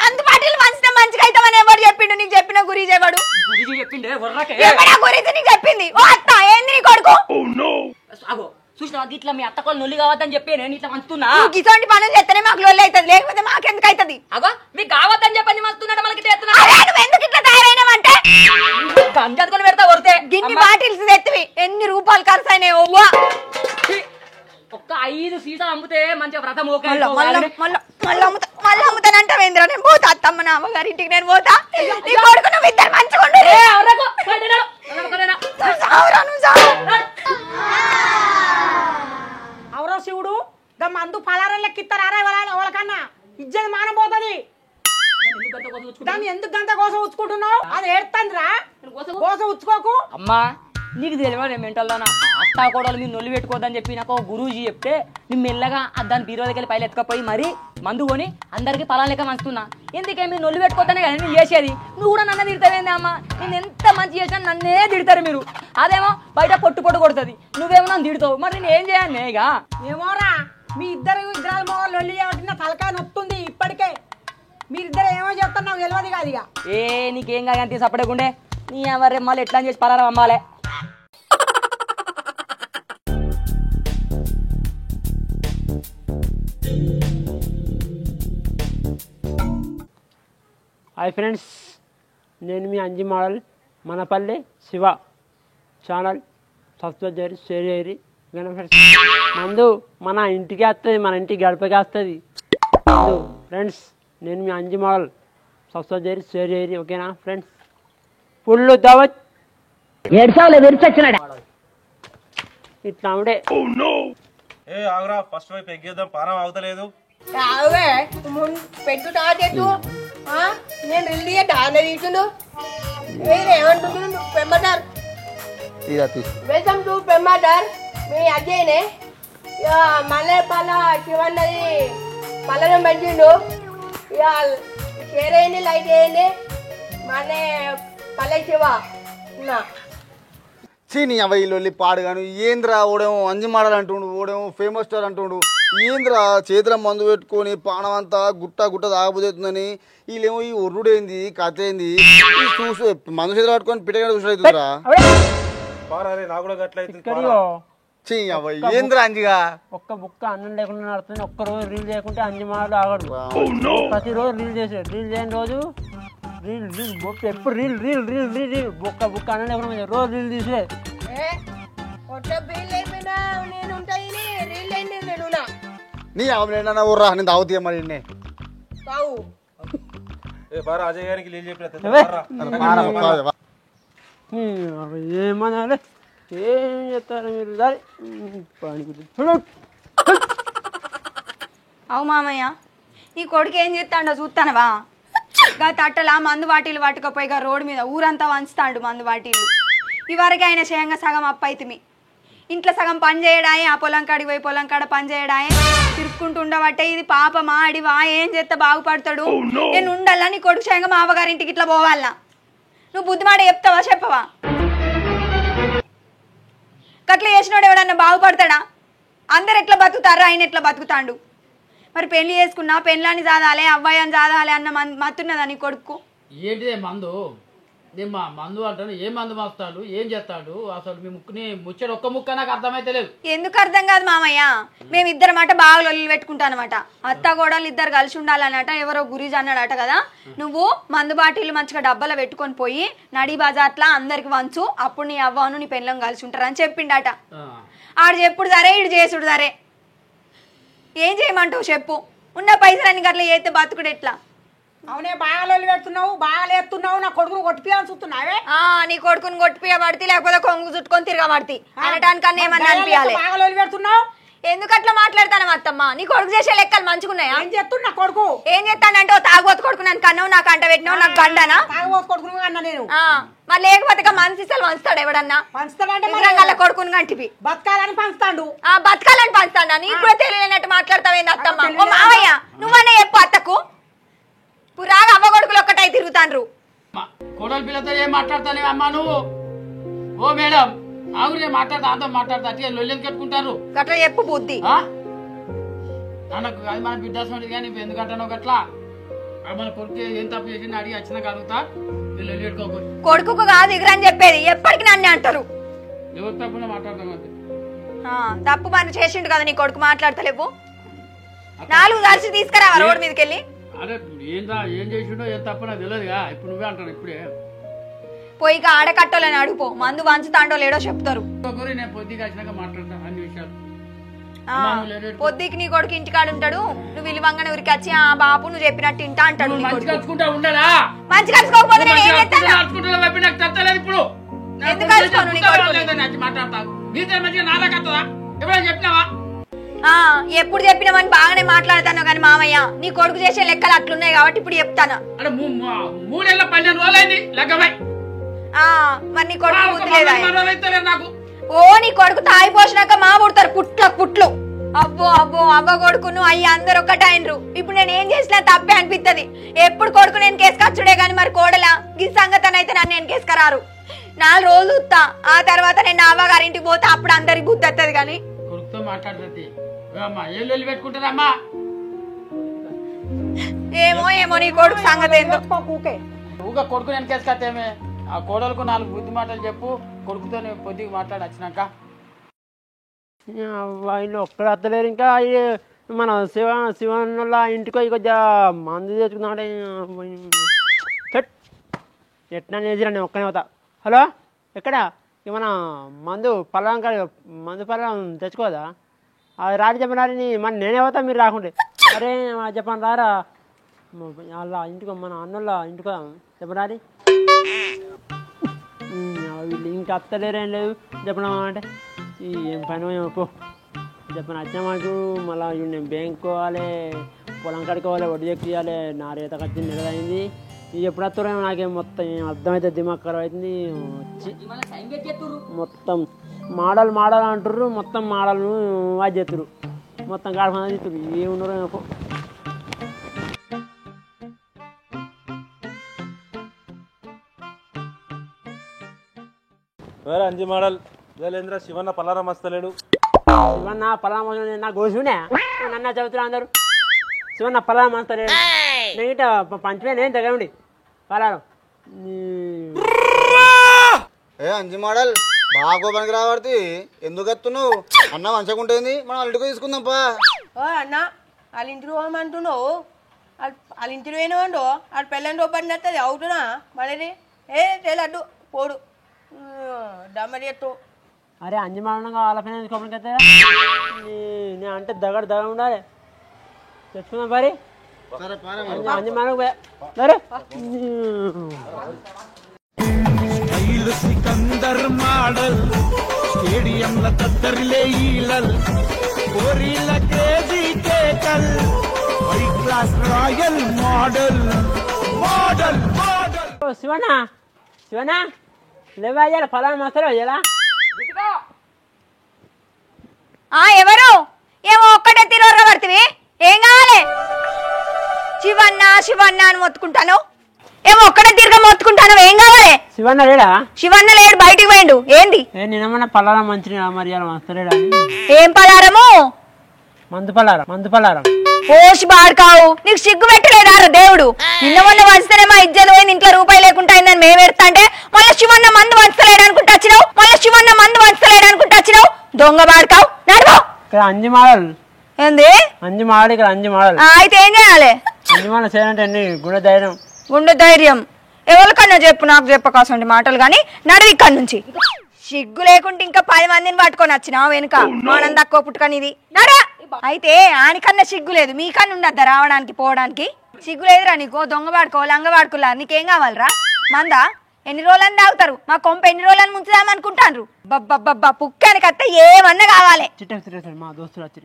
మందు బాటిల్ మంచితే మంచిగా అవుతామని ఎవరు చెప్పిండు నీకు చెప్పిన గురించి ఎవడు గురుజీ చెప్పిండే ఒర్రకే గురించి నీకు చెప్పింది ఓ అత్త ఏంది నీ కొడుకు అగో చూసినా ఇట్లా మీ అత్త కూడా నొల్లి కావద్దని చెప్పి నేను ఇట్లా మంచుతున్నా ఇటువంటి పనులు చేస్తేనే మాకు లొల్లి అవుతుంది లేకపోతే మాకెందుకు అవుతుంది అగో మీకు కావద్దని చెప్పని మంచుతున్నాడు మనకి నువ్వు ఎందుకు ఇట్లా తయారైనావంటే గంజాదుకొని పెడతా కొడితే గిన్ని బాటిల్స్ తెత్తివి ఎన్ని రూపాయలు ఖర్చు అయినాయి ఓవ్వా ఒక్క 5 సీసాలు అమ్మితే మంచిగా వ్రతం మళ్ళీ అమ్ముతానంటావేంద్ర నేను పోతా అత్తమ్మ నా అమ్మగారింటికి నేను పోతా నీ కొడుకు నువ్వు ఇద్దరు మంచిగా అవరో శివుడు మందు పలారం లెక్కిస్తారా ఎవరికన్నా ఇజ్జది మానబోతుంది దాన్ని ఎందుకు గంట కోసం ఉచ్చుకుంటున్నావు అది ఏడుతుందిరా కోసం ఉచ్చుకోకు అమ్మా నీకు తెలియదు మెంటల్లోనా అత్తా కోడలు మీరు నొల్లి పెట్టుకోవద్దని చెప్పి నాకు గురూజీ చెప్తే నేను మెల్లగా దాని బీరువాకి వెళ్ళి పైలు ఎత్తుకపోయి మరి మందు కొని అందరికి పలాలు లెక్క మంచుతున్నా ఎందుకే మీరు నొల్లి పెట్టుకోవద్దనే కదా నేను చేసేది నువ్వు కూడా నన్ను తిడతావేంది అమ్మా నేను ఎంత మంచి చేసినా నన్నే తిడతారు మీరు అదేమో బయట పొట్టు కొడుతుంది నువ్వేమో నన్ను తిడతావు మరి నేను ఏం చేయాలి ఇక ఏమోరా మీ ఇద్దరు లొల్లి చేయబట్టిన తలకాయ నొత్తుంది ఇప్పటికే మీరిద్దరు ఏమో చెప్తారు నాకు తెలియదు కాదు ఇక నీకేం కాదు సపడకుండే నీ ఎవరు మళ్ళీ ఎట్లా చేసి పలారం అమ్మాలే హాయ్ ఫ్రెండ్స్ నేను మీ అంజి మోడల్ మనపల్లి శివ ఛానల్ సబ్స్క్రైబ్ చేయరు షేర్ చేయరు ఫ్రెండ్స్ మందు మన ఇంటికి వస్తుంది మన ఇంటికి గడపకి వస్తుంది ఫ్రెండ్స్ నేను మీ అంజి మోడల్ సబ్స్క్రైబ్ చేయరు షేర్ చేయరు ఓకేనా ఫ్రెండ్స్ ఫుల్ దావత్ ఇట్లా ఉండే ఆగురా ఫస్ట్ వైపు ఎగ్గేద్దాం పానం అవుతలేదు పెట్టు తాతెట్టు నేను రిల్లీ డానర్ ఇచ్చును ఏమంటున్నాను పెమ్మటార్ వెల్కమ్ టు పెమ్మటార్ మీ అజయ్నే ఇక మళ్ళీ శివన్నది పల్లెం పెట్టిండు ఇక షేర్ అయ్యింది లైక్ వేయండి మళ్ళీ పల్లె శివ చీని అవైలు పాడుగాను ఏంద్రా ఓడేమో అంజి మాడలు అంటుండు ఓడేమో ఫేమస్ స్టార్ అంటుండు ఏంద్రా చేతుల మందు పెట్టుకొని పానం అంతా గుట్ట గుట్ట తాగబోతుందని వీళ్ళేమో ఈ ఒర్రుడేంది కథ ఏంది చూసు మందు చేతులు పట్టుకొని పిట్టగా చూసినవుతుందిరా నాకు కూడా గట్లయితుంది చీ అవ్వ ఏంద్రా అంజిగా ఒక్క బుక్క అన్నం లేకుండా నడుస్తుంది ఒక్క రోజు రీల్ చేయకుంటే అంజి మాడలు ఆగడు ప్రతిరోజు రీల్ చేసాడు రీల్ చేయని రోజు రీల్ రీల్ బొక్క ఎప్పుడు reel reel reel reel reel బొక్క బుక్క అన్నం లేకుండా రోజు రీల్ తీసే నీ అవలేనా ఊర్రా నేను తాగుతా మరి అజయ్ గారికి లీల్ ఏమనాలి ఏం చెప్తారు మీరు అవు మామయ్య ఈ కొడుకు ఏం చేస్తాడో చూస్తానవా గా తట్టలా మందు బాటిల్ పట్టుకపోయిగా రోడ్డు మీద ఊరంతా వంచుతాడు మందు బాటిల్ ఇవరకు ఆయన చేయంగా సగం అప్పైతిమి ఇంట్లో సగం పని చేయడాయే ఆ పొలం కాడికి పోయి పొలం కాడ పని చేయడాయే తిరుక్కుంటూ ఉండబట్టే ఇది పాపమా అడివా ఏం చేస్తే బాగుపడతాడు నేను ఉండాలా నీ కొడుకు చేయంగా మా అవ్వగారింటికి ఇట్లా పోవాలా నువ్వు బుద్ధిమాట చెప్తావా చెప్పవా గట్లా చేసినాడు ఎవడన్నా బాగుపడతాడా అందరు ఎట్లా బతుకుతారు ఆయన ఎట్లా బతుకుతాడు మరి పెళ్లి చేసుకున్నా పెళ్ళాన్ని చాదాలే అబ్బాయిని చాదాలే అన్న మత్తున్నదా నీ కొడుకు ఏంటిదే మందు నేను మందు అంటాను ఏ మందు మాస్తాడు ఏం చేస్తాడు అసలు మీ ముక్కుని ముచ్చడు ఒక్క ముక్క నాకు అర్థమైతే లేదు ఎందుకు అర్థం కాదు మామయ్య మేమిద్దరం మాట బాగా లొల్లి పెట్టుకుంటానమాట అత్త కోడలు ఇద్దరు కలిసి ఉండాలన్నట ఎవరో గురీజ్ అన్నాడట కదా నువ్వు మందు బాటిల్ మంచిగా డబ్బాలో పెట్టుకొని పోయి నడి బజార్లా అందరికి వంచు అప్పుడు నీ అవ్వను నీ పెళ్ళం కలిసి ఉంటారని చెప్పిండట ఆడు చెప్పుడు సరే ఇడు చేసుడు సరే ఏం చేయమంటావు చెప్పు ఉన్న పైసలన్నీ గట్ల చేస్తే బతుకుడు ఎట్లా అవునే బాగా లొల్లి పెడుతున్నావు బాగా లేపుతున్నావు నా కొడుకును కొట్టిపోయాలని చూస్తున్నావే నీ కొడుకుని కొట్టిపోయబడితే లేకపోతే కొంగు చుట్టుకొని తిరగబడితే అనటానికన్నా ఏమన్నా అనిపించాలి బాగా లొల్లి పెడుతున్నావు ఎందుకు అట్లా మాట్లాడతాను అత్తమ్మ? నీ కొడుకు చేసే లెక్కలు మంచిగున్నాయా? ఏం చేస్తున్నా కొడుకు? ఏం చేస్తానంటే ఓ తాగుబోతు కొడుకు నన్ను కన్నావు, నాకు అంట పెట్టినావు, నాకు గండనా? తాగుబోతు కొడుకును అన్నా నేను. మరి లేకపోతే ఇక మనసిసలు పంచుతాడు ఎవడన్నా? పంచుతాడంటే గల్ల కొడుకుని గంటివి బతకాలని పంచుతాడు. బతకాలని పంచుతాడా? నీకు కూడా తెలియనట్టు మాట్లాడతావేంది అత్తమ్మ? ఓ మావయ్య నువ్వన్నా చెప్పు అత్తకు. పురాగా అవ్వ కొడుకులు ఒక్కటై తిరుగుతాండ్రు. కోడలు పిల్లతో ఏం మాట్లాడతానే అమ్మా నువ్వు? ఓ మేడం ఆగురే మాట్లాడతా, అంతా మాట్లాడతా, అట్లా లొల్లెలు కట్టుకుంటారు. గట్లా చెప్పు బుద్ధి. నాకు అది మన బిడ్డాసండి కానీ ఎందుకంటానో గట్లా మన కొడుకు ఏం తప్పు చేసి అడిగి వచ్చినాక అడుగుతా. లొల్లి పెట్టుకోకూడదు. కొడుకు కాదు ఎగురని చెప్పేది, ఎప్పటికి నన్ను అంటారు. ఎవరు తప్పున మాట్లాడతాం అంతే. తప్పు పని చేసిండు కదా నీ కొడుకు, మాట్లాడతలేవు. 4 కలిసి తీసుకురావా రోడ్డు మీదకి వెళ్ళి? అరే ఏం చేసిండో ఏం తప్పు నాకు తెలియదుగా. ఇప్పుడు నువ్వే అంటాను. ఇప్పుడే పోయి ఆడకట్టోలని అడుగుపో, మందు వంచుతాండో లేడో చెప్తారు. నేను పొద్దుగా వచ్చినాక మాట్లాడతాను అన్ని విషయాలు. పొద్దుకి నీ కొడుకు ఇంటికాడ ఉంటాడు, నువ్వు విలువంగానే ఊరికి వచ్చి ఆ బాబు నువ్వు చెప్పినట్టు ఇంటా అంటాడు. మంచి కలుసుకోకపోతే నేను ఏం చేస్తాను? ఇప్పుడు ఎందుకు కలుసుకోను నీ కొడుకు? మాట్లాడతాను మంచిగా నాలా కట్టదా? ఎప్పుడైనా చెప్పినావా? ఎప్పుడు చెప్పినామని బాగానే మాట్లాడతాను కానీ మామయ్య, నీ కొడుకు చేసే లెక్కలు అట్లున్నాయి కాబట్టి ఇప్పుడు చెప్తాను. అంటే 3 ఏళ్ళ 12 రోజులైంది లెక్కమై. మరి నీ కొడుకు బుద్ధి లేదా? నాకు ఓ నీ కొడుకు తాయి పోసినాక మా పుడతారు పుట్లు. అబ్బో అబ్బో అవ్వ కొడుకును అయ్యి అందరు ఒక్కటైనరు. ఇప్పుడు నేను ఏం చేసినా తప్పే అనిపిస్తుంది. ఎప్పుడు కొడుకు నేను కేసుకొచ్చుడే గాని మరి కోడలా ఈ సంగతనైతే నన్ను నేను కేసుకరారు. 4 రోజులు చూస్తా, ఆ తర్వాత నేను అవ్వగారింటికి పోతే అప్పుడు అందరికి బుద్ధి వస్తుంది. కానీ కొడుకుతో మాట్లాడుతుంది పెట్టుకుంటారమ్మా. ఏమో నీ కొడుకు సంగతి ఏందో. ఊగా కొడుకు నేను కేసుకొస్తేమే. ఆ కోడలకు 4 బుద్ధి మాటలు చెప్పు. కొడుకుతో పొద్దుకి మాట్లాడి వచ్చినాక వీళ్ళు ఒక్కడ వస్తలేరు. ఇంకా మన శివన్నుల ఇంటికి కొద్దిగా మందు తెచ్చుకుందామంటే ఎట్లా చేసిరా నేను ఒక్కనే పోతా. హలో ఎక్కడ మన మందు పల్లం తెచ్చుకోదా? అది రాని చెప్పినారని మన నేనే పోతా, మీరు రాకుంటే. అరే చెప్పండి రారా వాళ్ళ ఇంటికి, మన అన్నోళ్ళ ఇంటికి చెప్పరాని. వీళ్ళు ఇంకా అత్తలేరేం లేదు చెప్పడం అంటే ఏం పని పో చెప్పిన వచ్చామాకు. మళ్ళీ నేను బ్యాంక్ పోవాలి, పొలం కడుకోవాలి, వడ్డీ చెక్కియాలి. నా రేత ఖర్చు నెలదైంది. ఇది ఎప్పుడు వస్తారో నాకేం మొత్తం అర్థమైతే దిమాగ్ ఖరాబ్ అవుతుంది. మొత్తం మోడల్ అంటారు, మొత్తం మోడల్ను అది చేస్తారు, మొత్తం గాడి పని చేస్తారు. ఏమున్నారో నాకు అంజి మోడల్ జలేంద్ర శివన్న పలారం వస్తలేడు. శివన్న పలారం నా గోసునే నన్ను చదువుతున్నా అందరు. శివన్న పలారం వస్తలేడు. నేను పంచమే నేను దగ్గర ఉండి పలారం. అంజి మోడల్ బాగా పనికి రాబడితే ఎందుకు వస్తున్నావు? అన్న మంచకుంటుంది, మనం వాళ్ళ ఇంటికి తీసుకుందాంపా. అన్న వాళ్ళ ఇంటికి పోమంటున్నావు, వాళ్ళ ఇంటికి పోయినావు వాళ్ళ పెళ్ళని రూపాయలు వస్తుంది అవుతున్నా మళ్ళీ లడ్డు పోడు డమ్మరి ఎత్తు. అరే అంజి మాడగా వాళ్ళ పైన తీసుకోవడానికి వస్తుందా? నేను అంటే దగ్గర ఉండాలి. తెచ్చుకుందాం మరి. అంజి మాడకు సరే. సికందర్ మోడల్ స్టేడియంల తద్దరిలే ఈలల్ కోరిల కేజీ కేకల్ హై క్లాస్ రాయల్ మోడల్. శివనా లేవా ఫలానా మస్తారా ఎలా? ఎవరు ఏమో ఒక్కటే తిరోగా పడుతుంది. ఏం కావాలి? శివన్న అని మొత్తుకుంటాను. ఏమో ఒక్కటే తిరగ మొత్తుకుంటాను. ఏం కావాలి? శివన్న లేడా? శివన్న లేడు, బయటికి పోయిండు. ఏంది? నేనేమన్నా పలారం మంచి మరి మస్తలేడా? ఏం పలారము? మందు పలారం. ఓసి బాడుకావు, నీకు సిగ్గు పెట్టలేదారా దేవుడు? నిన్న మొన్న వంచితేనే మా ఇజ్జలు పోయింది, ఇంట్లో రూపాయి లేకుండా అయిందని మేము ఎడతా అంటే మళ్ళీ శివన్న మందు వంచలేడు అనుకుంటా వచ్చినావు. దొంగ బాడుకావు నడువు. అంజి మోడల్ ఏంది? అంజి మోడల్ ఇక్కడ అంజి మోడల్. అయితే ఏం చేయాలి? అంజి మోడల్ చేయాలంటే గుండె ధైర్యం ఎవరికన్నా చెప్పు, నాకు చెప్పకాసండి మాటలు. కానీ నడువు ఇక్కడి నుంచి. సిగ్గు లేకుంటే ఇంకా 10 మందిని పట్టుకొని వచ్చినా వెనుక మానం తక్కువ పుట్టుకని ఇది నడా. అయితే ఆనికన్నా సిగ్గు లేదు, మీకన్నా ఉండద్దా రావడానికి పోవడానికి? సిగ్గు లేదురా నీకు? దొంగ వాడుకో లంగ వాడుకోలే, నీకేం కావాలరా? మందా ఎన్ని రోజులని తాగుతారు మా కొంప ఎన్ని రోజులని ముంచుదామనుకుంటారు బబ్బబ్బబ్బా పుక్కానికి అత్తే ఏమన్నా కావాలి మా దోస్తులు వచ్చి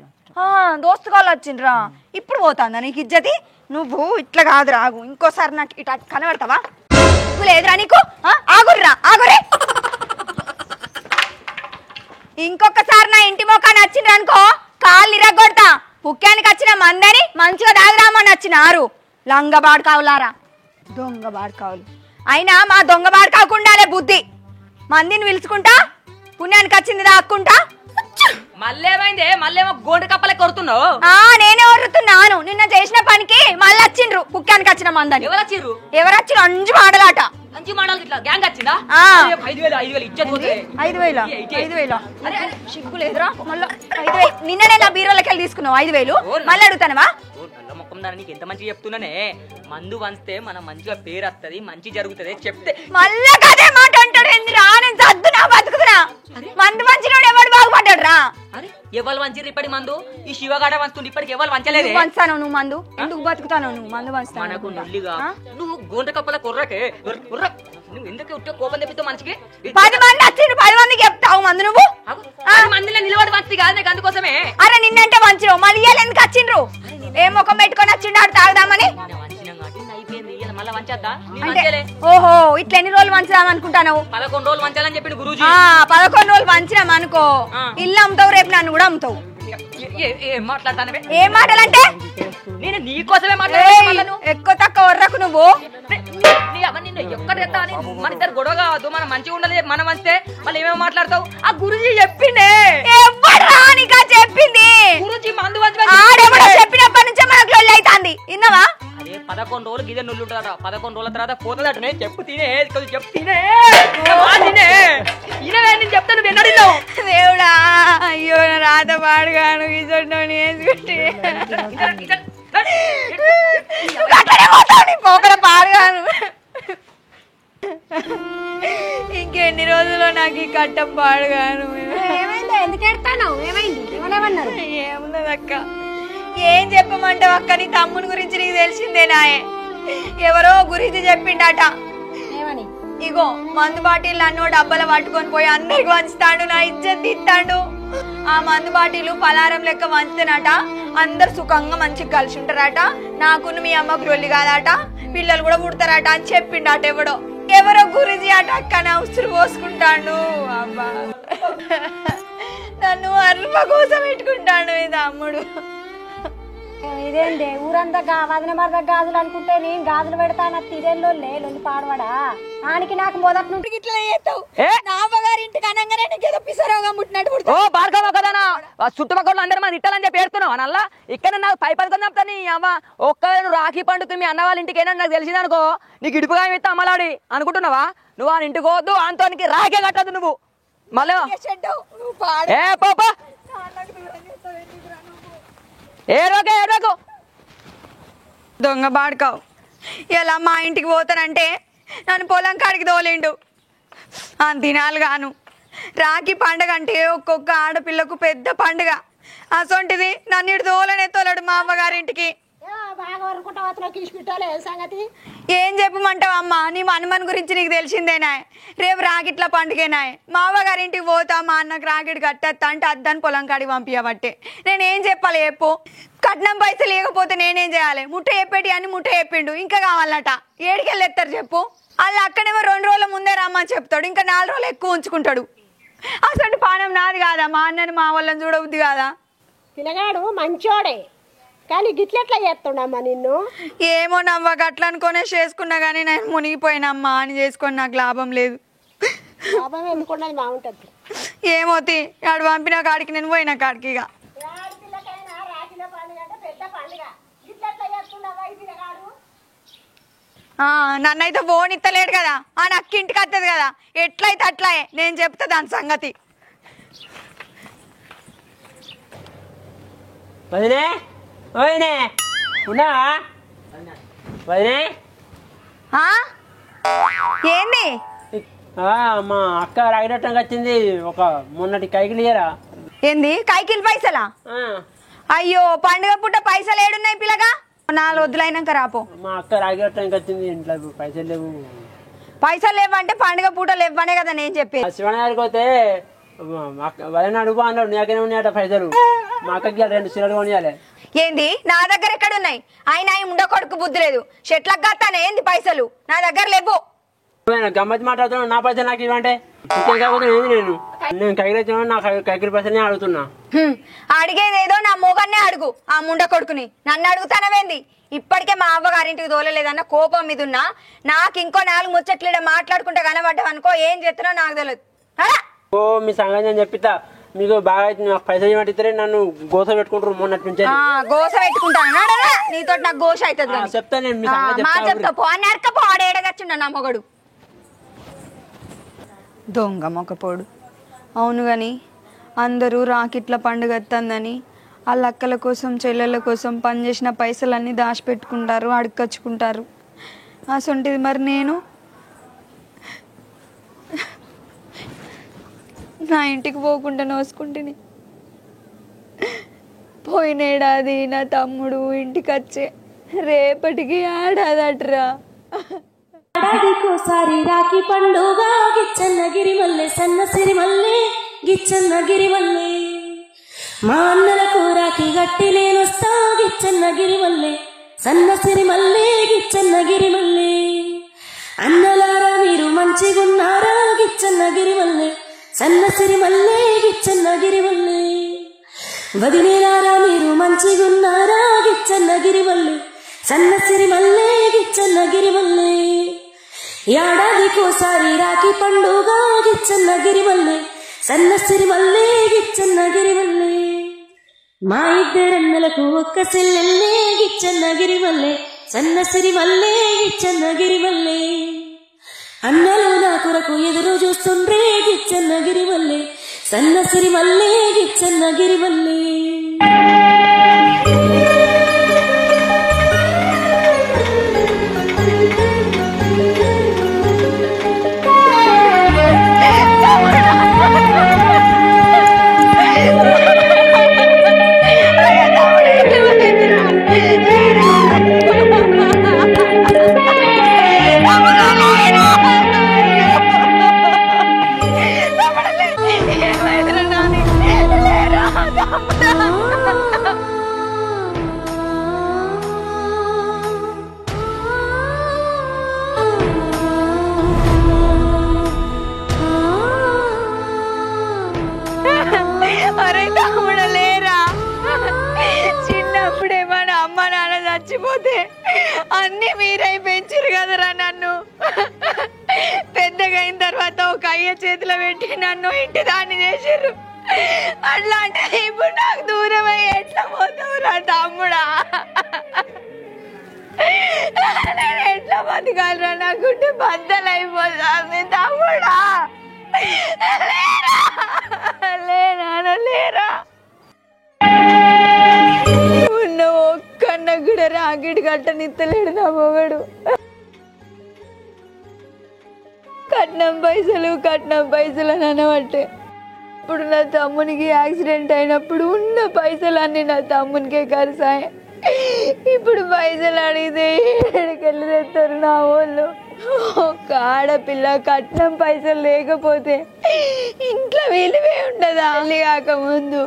దోస్తు కాళ్ళు వచ్చిండ్రా ఇప్పుడు పోతాందా నీకు ఇజ్జతి నువ్వు ఇట్లా కాదు రాగు ఇంకోసారి నాకు ఇట్లా కనబడతావా లేదురా నీకు ఆగుర్రా ఆగురే ఇంకొకసారి నా ఇంటి మొక్కాన్ని వచ్చిండ్రు అనుకో కాళ్ళు ఇరగొడతా పుక్కానికి వచ్చిన మందని మంచిగా తాగుదామని వచ్చినారు లంగ బాడుకావులారా దొంగ బాడుకావులు అయినా మా దొంగ బాడుకాకుండాలే బుద్ధి మందిని పిలుచుకుంటా పుణ్యానికి వచ్చింది దాక్కుంటా మళ్ళేమైందే మళ్ళేమో గోండు కప్పలే కొడుతున్నావు నేనే ఒర్రుతున్నాను నిన్న చేసిన పనికి మళ్ళీ వచ్చిండ్రు పుక్కానికి వచ్చిన మందని ఎవరు వచ్చిర్రు అంజు మాటలాట మంచి మాటలు ఇట్లా గ్యాంగ్ వచ్చిందా 5,000 ఇచ్చేది 5,000 సిగ్గు లేదురా మళ్ళీ 5,000 నిన్ననే నా బీరోలకి వెళ్ళి తీసుకున్నావు 5,000 మళ్ళీ అడుగుతానవా మొక్కం దాన్ని నీకు ఎంత మంచిగా చెప్తున్నానే మందు వంచితే మనం మంచిగా పేరు వస్తుంది మంచి జరుగుతుంది చెప్తే మళ్ళా కదే మాట అంటాడు ఏందిరా నేను చద్దునా బతుకుతున్నా మందు మంచినోడు ఎవడు బాగుపడ్డాడు రా ఎవరు వంచిర్రు ఇప్పటి మందు ఈ శివగాడ వంచుతుంది ఇప్పటికి ఎవరు వంచలేదు వంచాను నువ్వు మందు ఎందుకు బతుకుతాను నువ్వు మందు వంచుతాను మనకు నొల్లిగా నువ్వు గోండ కప్పల కుర్రకే నువ్వు ఎందుకు ఉట్టే కోపం తెప్పిస్తావు మనిషికి 10 మంది వచ్చిండు 10 మందికి చెప్తావు మందు నువ్వు 10 మందిలో నిలబడి వంచి కాదు నీకు అందుకోసమే అరే నిన్నంటే వంచినావు మళ్ళీ ఇయ్యాలి ఎందుకు వచ్చిండ్రు ఏ ముఖం పెట్టుకొని వచ్చిండు తాగుదామని ఓహో ఇట్లా ఎన్ని రోజులు వంచుదాం అనుకుంటాను 11 రోజులు వంచాలని చెప్పి గురూజీ 11 రోజులు వంచినాం అనుకో ఇల్లు అమ్ముతావు రేపు నన్ను కూడా అమ్ముతావు ఏం మాట్లాడతానవే ఏం మాటలంటే నేను నీకోసమే మాట్లాడాను ఎక్కువ తక్కువ వర్రకు నువ్వు ఎక్కడ మన ఇద్దరు గొడవ కావద్దు మనం మంచిగా ఉండాలి మనం వస్తే మళ్ళీ ఏమేమో మాట్లాడతావు ఆ గురుజీ చెప్పిండే చెప్పింది గురుజీ మందు చెప్పినప్పటి నుంచే మనకు లొల్లి అవుతుంది విన్నావా అదే 11 రోజులు గిదే నుల్లు ఉంటారా 11 రోజుల తర్వాత పోతుందట చెప్పు తినే చెప్పు తినే నేను చెప్తాను విన్నాడు దేవుడా అయ్యో రాత పాడుగాను ఇసొంటోని వేసుకుంటే పోకడ పాడుగాను ఇంకెన్ని రోజుల్లో నాకు ఈ కట్టం పాడుగాను ఎందుకు ఎడతాను ఏమైంది ఏమున్నదక్క ఏం చెప్పమంటావు అక్క నీ తమ్ముని గురించి నీకు తెలిసిందేనాయే ఎవరో గురించి చెప్పిండట ఇగో మందు బాటిల్ అన్నో డబ్బాలు పట్టుకొని పోయి అందరికి వంచుతాడు నా ఇజ్జత్ తిట్టాడు ఆ మందు బాటిలు పలారం లెక్క వంచుతానట అందరు సుఖంగా మంచిగా కలిసి ఉంటారట నాకు మీ అమ్మకు రొల్లి కాదట పిల్లలు కూడా పుడతారట అని చెప్పిండట ఎవరో గురించి అట అక్క నా ఉసురు పోసుకుంటాడు అబ్బా నన్ను అర్వ కోసం పెట్టుకుంటాడు ఈ తమ్ముడు ఇదేంటి ఊరంతా వదిన మరద గాజులు అనుకుంటే నేను గాజులు పెడతాను తిరేళ్ళు లొల్లి పాడవాడా ఆనికి నాకు మొదటి నుండి ఇట్లా చేస్తావు నా అమ్మగారింటికి అనగానే నీకు ఏదో పిసరోగం పుట్టినట్టు ఓ భార్గవ కదనా చుట్టుపక్కల అందరూ మన ఇట్టాలని చెప్పి ఏడుతున్నావు అనల్లా ఇక్కడ నాకు 10 చెప్తా నీ అమ్మ ఒక్క రాఖీ పండుగ మీ అన్న వాళ్ళ ఇంటికైనా నాకు తెలిసిందనుకో నీకు ఇడుపుగా ఇస్తా అమ్మలాడి అనుకుంటున్నావా నువ్వు ఆ ఇంటికి పోవద్దు అంతోనికి రాఖీ కట్టద్దు నువ్వు మళ్ళీ పాపా ఏరోకు దొంగ బాడుకావు ఇలా మా ఇంటికి పోతానంటే నన్ను పొలం కాడికి తోలిండు దినాలు గాను రాఖీ పండుగ అంటే ఒక్కొక్క ఆడపిల్లకు పెద్ద పండుగ అసొంటిది నన్ను ఇటు తోలనే తోలాడు మా అమ్మగారింటికి ఏం చెప్పమంటావు అమ్మా నీ హనుమాన్ గురించి నీకు తెలిసిందేనా రేపు రాగిట్ల పండుగనాయ్ మా అవ్వగారింటికి పోతా మా అన్నకు రాగిడి కట్టేస్తా అంటే అద్దని పొలం కాడికి పంపించబట్టే నేనేం చెప్పాలి చెప్పు కట్నం పైసలు లేకపోతే నేనేం చేయాలి ముట్ట చెప్పేటి అని ముట్ట చెప్పిండు ఇంకా కావాలట ఏడికెళ్ళి ఎత్తారు చెప్పు వాళ్ళు అక్కడేమో 2 రోజుల ముందే రమ్మని చెప్తాడు ఇంకా 4 రోజులు ఎక్కువ ఉంచుకుంటాడు అసలు పానం నాది కాదా మా అన్నని మా వాళ్ళని చూడబుద్ది కాదా పిల్లగాడు మంచోడే కానీ గిట్లెట్లా చేస్తుండమ్మా నిన్ను ఏమో నవ్వ గట్ల అనుకునే చేసుకున్నా కానీ నేను మునిగిపోయినమ్మా అని చేసుకొని నాకు లాభం లేదు లాభం ఎందుకున్నది బాగుంటుంది ఏమోతి ఆడు పంపిన కాడికి నేను పోయిన కాడికి ఇక నన్నైతే పోనిత్తలేడు కదా ఆ నక్కి ఇంటికి వస్తుంది కదా ఎట్లయితే అట్లాయే నేను చెప్తా దాని సంగతి వదినే వదినే ఉన్నావా వదినే ఏంది మా అక్క రాగిరట్టంగా వచ్చింది ఒక మొన్నటి కైకిలు ఇయ్యరా ఏంది కైకిల్ పైసలా అయ్యో పండుగ పుట్ట పైసలు ఏడున్నాయి పిల్లగా 4 వద్దులైనాక రాపో మా అక్క రాగిరట్టంగా వచ్చింది ఇంట్లో పైసలు లేవు పైసలు లేవంటే పండుగ పూటలు ఇవ్వనే కదా నేను చెప్పేది. శివన్న గారికి పోతే వాళ్ళని అడుగు అన్నాడు, నీకనే ఉన్నాయట పైసలు, మా అక్కకి 2 చీరలు కొనియాలి. ఏంది నా దగ్గర ఎక్కడ ఉన్నాయి? ఆయన ఉండకొడుకు బుద్ధి లేదు, చెట్లకు గత్తానే ఏంది పైసలు నా దగ్గర లేవు. గమ్మతి మాట్లాడుతున్నాను, నా పైసలు నాకు ఇవ్వంటే ఇంకేం కాకపోతే ఏంది, నేను కైకిలు నా కైకిలి పైసలు అడుగుతున్నా. అడిగేదేదో నా మొగన్నే అడుగు, ఆ ముండ కొడుకుని నన్ను అడుగుతానవేంది? ఇప్పటికే మా అవ్వగారింటికి తోలలేదన్న కోపం మీద ఉన్నా, నాకు ఇంకో 4 ముచ్చట్లు మాట్లాడుకుంటా కనబడ్డావు అనుకో, ఏం చేస్తున్నా నాకు తెలియదు. ఓ మీ సంగతి నేను చెప్పిస్తా, మీకు బాగా నాకు పైసలు ఇవ్వమంటే నన్ను గోస పెట్టుకుంటారు మొన్నటి నుంచి. గోస పెట్టుకుంటాను నీతో, నాకు గోస అవుతుంది చెప్తా నేను మీ సంగతి చెప్తా. పో నరకపో, ఆడేడగచ్చుండ నా మొగడు దొంగ మొక్కపోడు. అవును కానీ అందరూ రాకిట్ల పండుగ వస్తుందని వాళ్ళ అక్కల కోసం చెల్లెళ్ళ కోసం పనిచేసిన పైసలన్నీ దాచిపెట్టుకుంటారు, అడుక్కొచ్చుకుంటారు. అసొంటిది మరి నేను నా ఇంటికి పోకుండా నోసుకుంటుని. పోయిన ఏడాది నా తమ్ముడు ఇంటికి వచ్చే రేపటికి ఆడాదట్రా. ఏడాదికోసారి రాఖీ పండుగ గిచ్చన్న గిరిమల్లె సన్న సిరిమల్లె గిచ్చన్న గిరిమల్లె, మా అన్నలకు రాఖీ గట్టి నేనొస్తా గిచ్చన్న గిరిమల్లె సన్న సిరిమల్లె గిచ్చన్న గిరిమల్లె. అన్నలారా మీరు మంచిగున్నారా గిచ్చన్న గిరిమల్లె సన్న సిరిమల్లె గిచ్చన్న గిరిమల్లె. వదిలేరారా మీరు మంచిగున్నారా గిచ్చన్న గిరిమల్లె సన్న సిరిమల్లె గిచ్చన్న గిరిమల్లె. ఏడాదికోసారి రాఖీ పండుగ గిచ్చన్న గిరిమల్లె సన్న సిరిమల్లె గిచ్చన్న గిరిమల్లె. మా ఇద్దరన్నలకు ఒక్క సెల్లెల్లే గిచ్చన్న గిరిమల్లె సన్న సిరిమల్లె గిచ్చన్న గిరిమల్లె. అన్నలు నా కొరకు ఎదురు చూస్తుండ్రే గిచ్చన్న గిరిమల్లె సన్న సిరిమల్లె గిచ్చన్న గిరిమల్లె. చచ్చిపోతే అన్ని మీరై పెంచారు కదరా నన్ను. పెద్దగా అయిన తర్వాత ఒక అయ్య చేతిలో పెట్టి నన్ను ఇంటి దాన్ని చేసారు. అట్లాంటిది ఇప్పుడు నాకు దూరం అయ్యి ఎట్లా పోతావురా తమ్ముడా? నేను ఎట్లా బతకాలరా? నాకుంటే బద్దలైపోతుంది తమ్ముడా. లేరా ఉన్న ఒక్కన్న కూడా రాకెట్ కట్టనిత్తలేడు నా మొగడు. కట్నం పైసలు అని అనబట్టే ఇప్పుడు నా తమ్మునికి యాక్సిడెంట్ అయినప్పుడు ఉన్న పైసలన్నీ నా తమ్మునికే ఖర్చాయి. ఇప్పుడు పైసలు అడిగితే ఏడుకెళ్ళి తెస్తారు నా వాళ్ళు. ఒక ఆడపిల్ల కట్నం పైసలు లేకపోతే ఇంట్లో విలువే ఉండదా? పెళ్లి కాకముందు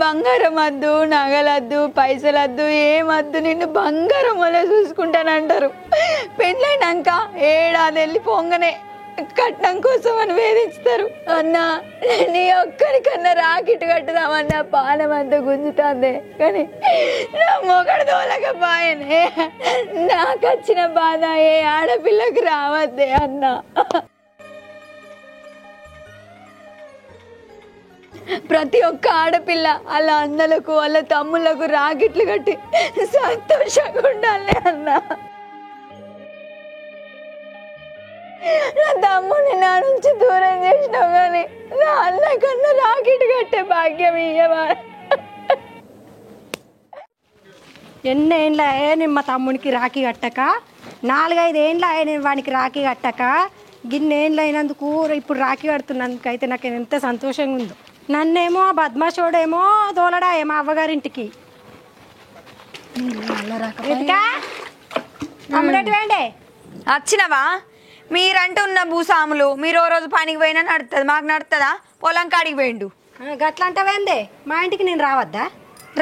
బంగారం వద్దు, నగలద్దు, పైసలద్దు, ఏమద్దు, నిన్ను బంగారం వల్ల చూసుకుంటానంటారు. పెళ్ళైనాక ఏడాది వెళ్ళి పొంగనే కట్నం కోసం అని వేధిస్తారు. అన్నా నీ ఒక్కడికన్నా రాకెట్ కట్టుదామన్నా పానం అంతా గుంజుతాందే, కానీ నా మొగడు తోలకపోయానే. నాకు వచ్చిన బాధ ఏ ఆడపిల్లకి రావద్దే అన్నా. ప్రతి ఒక్క ఆడపిల్ల వాళ్ళ అన్నలకు వాళ్ళ తమ్ముళ్లకు రాకెట్లు కట్టి సంతోషంగా ఉండాలి అన్నా. నా తమ్ముని నా నుంచి దూరం చేసినావు, కానీ నా అన్న కన్నా రాకెట్ కట్టే భాగ్యం ఇయ్యవా? ఎన్నేళ్ళ నేను మా తమ్మునికి రాఖీ కట్టక, 4-5 ఏళ్ళ నేను వానికి రాఖీ కట్టక, గిన్నేళ్ళు అయినందుకు ఇప్పుడు రాఖీ కడుతున్నందుకు అయితే నాకు ఎంత సంతోషంగా ఉందో. నన్నేమో బద్మాషోడేమో తోలడా ఏమో అవ్వగారింటికి. వచ్చినవా? మీరంటూ ఉన్న భూస్వాములు మీరు ఓ రోజు పనికి పోయినా నడుతుంది, మాకు నడుతుందా? పొలం కాడికి పోయిండు. గట్లా అంటావేందే? మా ఇంటికి నేను రావద్దా?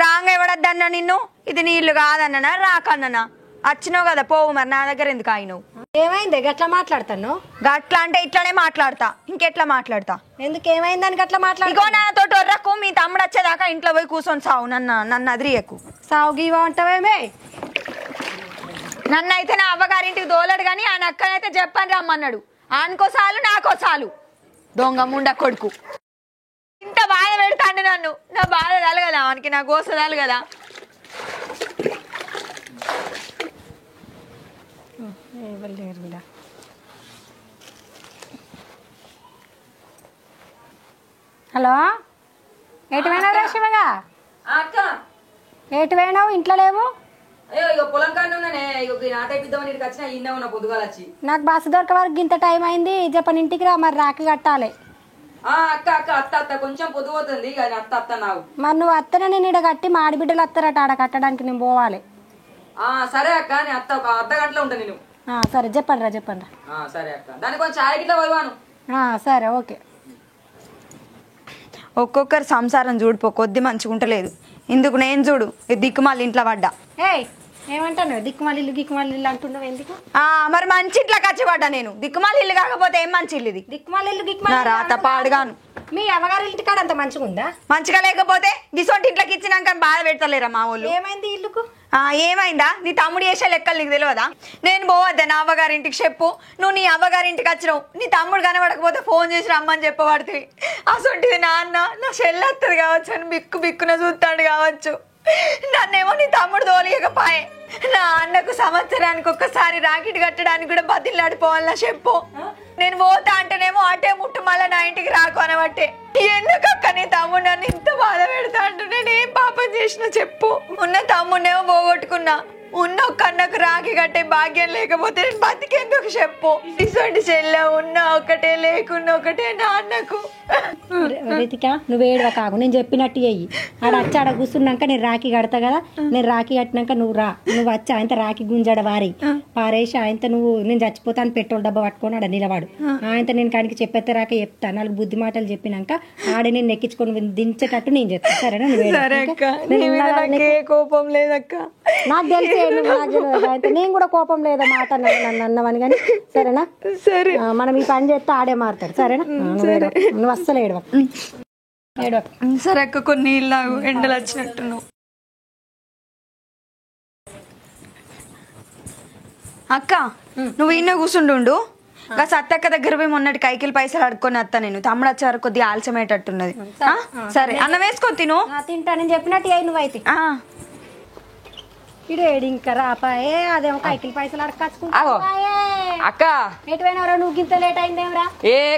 రాంగ్ ఎవడద్దన్నా నిన్ను? ఇది నీళ్లు కాదన్నా రాకన్నా? వచ్చినావు కదా పోవు, మరి నా దగ్గర ఎందుకు ఆగినావు? ఏమైంది గట్లా మాట్లాడతాను? గట్లా అంటే ఇట్లానే మాట్లాడతా, ఇంకెట్లా మాట్లాడతా? ఎందుకు ఏమైందని గట్లా మాట్లాడు? ఇగో నాతో ఒర్రకు, మీ తమ్ముడు వచ్చేదాకా ఇంట్లో పోయి కూర్చొని సావు. నన్ను అదిరియకు. సావు గీవా అంటావేమే? నన్ను అయితే నా అవ్వగారింటికి దోలడు కానీ ఆయన అక్కనైతే చెప్పని రమ్మన్నాడు. ఆనుకోసాలు నాకోసాలు దొంగ ముండ కొడుకు. ఇంత బాధ పెడతాండి నన్ను. నా బాధ తలగదా వానికి, నా గోస తలగదా? హలో, ఎటు పోయినావు రా శివగా? అక్క ఎటు పోయినావు? ఇంట్లో లేవు? అయ్యో ఇక పొలం కాడ ఉన్నానే. ఇక నాటైపిద్దామని ఇక్కడికి వచ్చినా ఇన్నే ఉన్నా పొద్దుగాల వచ్చి. నాకు బస్సు దొరక వరకు ఇంత టైం అయింది. చెప్పని ఇంటికి రా, మరి రాఖీ కట్టాలి. అక్క అక్క అత్త అత్త కొంచెం పొద్దు పోతుంది ఇక అత్త అత్త నాకు. మరి నువ్వు అత్తనే నేను ఇక్కడ కట్టి మా ఆడబిడ్డలు అత్తారట, ఆడ కట్టడానికి నేను పోవాలి. సరే అక్క, నేను అత్త ఒక అర్ధ గంటలో ఉంటాను నేను. సరే చెప్పండి రా. సరే అక్క, దానికి కొంచెం ఛాయ్ గిట్లా పోయివాను. సరే ఓకే. ఒక్కొక్కరు సంసారం చూడిపో కొద్ది మంచిగుంటలేదు. ఇందుకు నేను చూడు దిక్కుమాలి ఇంట్లో పడ్డా. ఏయ్ ఏమంటాను? దిక్కుమాలి ఇల్లు అంటున్నావు ఎందుకు? మరి మంచి ఇంట్లో కచ్చిపడ్డా నేను. దిక్కుమాలి ఇల్లు కాకపోతే ఏం మంచి ఇల్లు ఇది? దిక్కుమాలి ఇల్లు నా రాత పాడుగాను. మీ అమ్మగారి ఇంటి కాడ అంత మంచిగా ఉందా? మంచిగా లేకపోతే గిసొంటి ఇంట్లోకి ఇచ్చినాక బాధ పెడతలేరా మా వాళ్ళు? ఏమైంది ఇల్లుకు? ఏమైందా? నీ తమ్ముడు చేసే లెక్కలు నీకు తెలియదా? నేను పోవద్దా నా అవ్వగారింటికి? చెప్పు. నువ్వు నీ అవ్వగారింటికి వచ్చినావు, నీ తమ్ముడు కనబడకపోతే ఫోన్ చేసి రమ్మని చెప్పబడుతుంది. అసొంటిది నాన్న నా చెల్లెత్తది కావచ్చు అని బిక్కున చూస్తాడు కావచ్చు. నన్నేమో నీ తమ్ముడు తోలియకపోయే. నా అన్నకు సంవత్సరానికి ఒక్కసారి రాకెట్ కట్టడానికి కూడా బతిలాడిపోవాలన్నా చెప్పు. నేను పోతా అంటేనేమో అటే ముట్టు మళ్ళీ నా ఇంటికి రాకు అనబట్టే. ఎందుకక్క నీ తమ్ముడు నన్ను ఇంత బాధ పెడతా అంటూ నేనేం పాపం చేసినా చెప్పు. ఉన్న తమ్ముడేమో పోగొట్టుకున్నా, ఉన్న కన్నకు రాఖీ కట్టే భాగ్యం లేకపోతే నేను బతికెందుకు చెప్పు. ఇటువంటి చెల్లె ఉన్నా ఒకటే లేకున్నా ఒకటే నాన్నకు. రితిక నువ్వు ఏడవ కాకు, నేను చెప్పినట్టు చెయ్యి. ఆడ వచ్చి ఆడ కూర్చున్నాక నేను రాఖీ కడతా కదా. నేను రాఖీ కట్టినాక నువ్వు రా. నువ్వు వచ్చి ఆయనత రాఖీ గుంజాడ వారి పారేసి ఆయనత నువ్వు నేను చచ్చిపోతాను పెట్రోల్ డబ్బా పట్టుకొని ఆడ నిలవాడు. ఆయనత నేను కానికి చెప్పేస్తే రాక చెప్తా. నాలుగు బుద్ధి మాటలు చెప్పినాక ఆడే నేను నెక్కించుకొని దించేటట్టు నేను చెప్తాను. సరేనా? కోపం లేదక్క, నాకు తెలిసి నేను కూడా కోపం లేదా మాట నన్ను అన్నవని కానీ. సరేనా? సరే, మనం ఈ పని చేస్తే ఆడే మారుతాడు. సరేనా? నువ్వు అస్సలు ఏడవ. సరే అక్క, కొన్ని ఇల్లాగు ఎండలు వచ్చినట్టు. అక్క నువ్వు ఇన్న కూర్చుండు. సత్తక్క దగ్గర పోయి మొన్నటి కైకిలు పైసలు అడుక్కొని వస్తా నేను. తమ్ముడు వచ్చారు కొద్దిగా ఆలస్యమేటట్టున్నది. సరే అన్నం వేసుకొని తిను. తింటా, నేను చెప్పినట్టు అయ్యి నువ్వైతే. ఇడేడి ఇంకా రాపాయే, అదేమో కైకిలు పైసలు అడగచ్చుకుంటా. అక్క ఎటువైనా నువ్వు గింత లేట్ అయిందేమరా?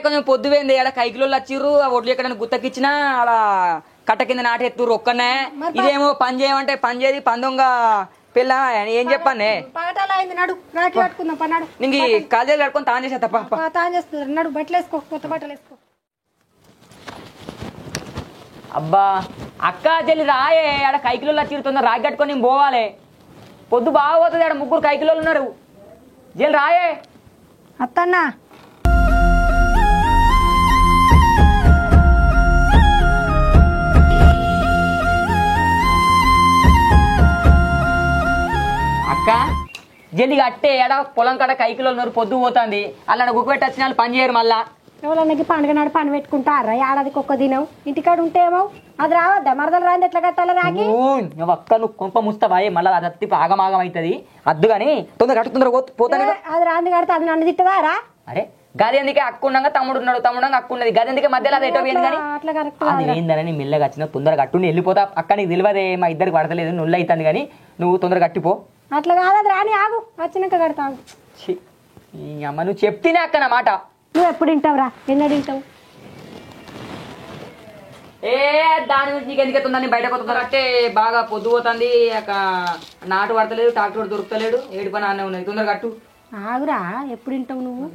కొంచెం పొద్దు పోయింది. ఆడ కైకిలో వచ్చిర్రు, ఆ ఒడ్లు ఎక్కడ గుత్తకిచ్చినా ఆడ కట్ట కింద నాటెత్తురు ఒక్కనే. ఇదేమో పని చేయమంటే పని చేయది పందొంగ పిల్ల. ఏం చెప్పానే? పగటాలు అయింది, నడు రాఖీ కట్టుకుందాం పన్నాడు. నీకు కాలేజీలు కట్టుకొని తాను చేసా తప్ప తాను చేస్తున్నారు. నడు బట్టలు వేసుకో, కొత్త బట్టలు వేసుకో. అబ్బా అక్క చెల్లి రాయే, ఆడ కైకిలో వచ్చిరుతుందా రాగి కట్టుకొని నేను పోవాలి. పొద్దు బాగా పోతుంది, ఆడ ముగ్గురు కైకిలో ఉన్నారు. జల్లి రాయే. అత్తన్నా అక్క జల్లి కట్టే, ఆడ పొలం కాడ కైకిలో ఉన్నారు. పొద్దు పోతుంది, అలా గుక్కు పెట్టి వచ్చిన వాళ్ళు పని చేయరు. మళ్ళా ఎవరన్నకి పండుగ నాడు పని పెట్టుకుంటారా? ఏడాదికి ఒక్క దినం ఇంటికాడ ఉంటే ఏమో అది రావద్దా? మరదలు రాంది ఎట్లా కట్టాలి రాకి? అక్క నువ్వు కొంప ముస్తావా? మళ్ళీ అది అత్తి ఆగమాగం అవుతుంది. అద్దు కానీ తొందర కట్టు, తొందర పోతాను. అది రాంది కడితే అది నన్ను తిట్టదారా? అరే గది ఎందుకే అక్క ఉండగా తమ్ముడు ఉన్నాడు, తమ్ముడు అక్క ఉన్నది. గది ఎందుకే మధ్యలో అది ఎటో పోయింది కానీ అది ఏందని మెల్లగా వచ్చిన తొందరగా కట్టు. వెళ్ళిపోతా అక్క, నీకు తెలియదే మా ఇద్దరికి పడతలేదు, నువ్వు అవుతుంది కానీ నువ్వు తొందరగా కట్టిపో. అట్లా కాదు, అది రాని ఆగు, వచ్చినాక కడతావు. అమ్మ నువ్వు చెప్తేనే అక్క నా మాట. నువ్వు ఎప్పుడు తింటావురా? ఎన్నో తింటావు? దాని గురించి నీకు ఎందుకు ఎత్తుందని బయట పోతున్నారు అంటే బాగా పొద్దు పోతుంది. నాటు పడతలేదు, ట్రాక్టర్ దొరుకుతలేడు, ఏడు పని అన్నీ ఉన్నది. తొందరగా కట్టు. ఆగురా, ఎప్పుడు తింటావు నువ్వు?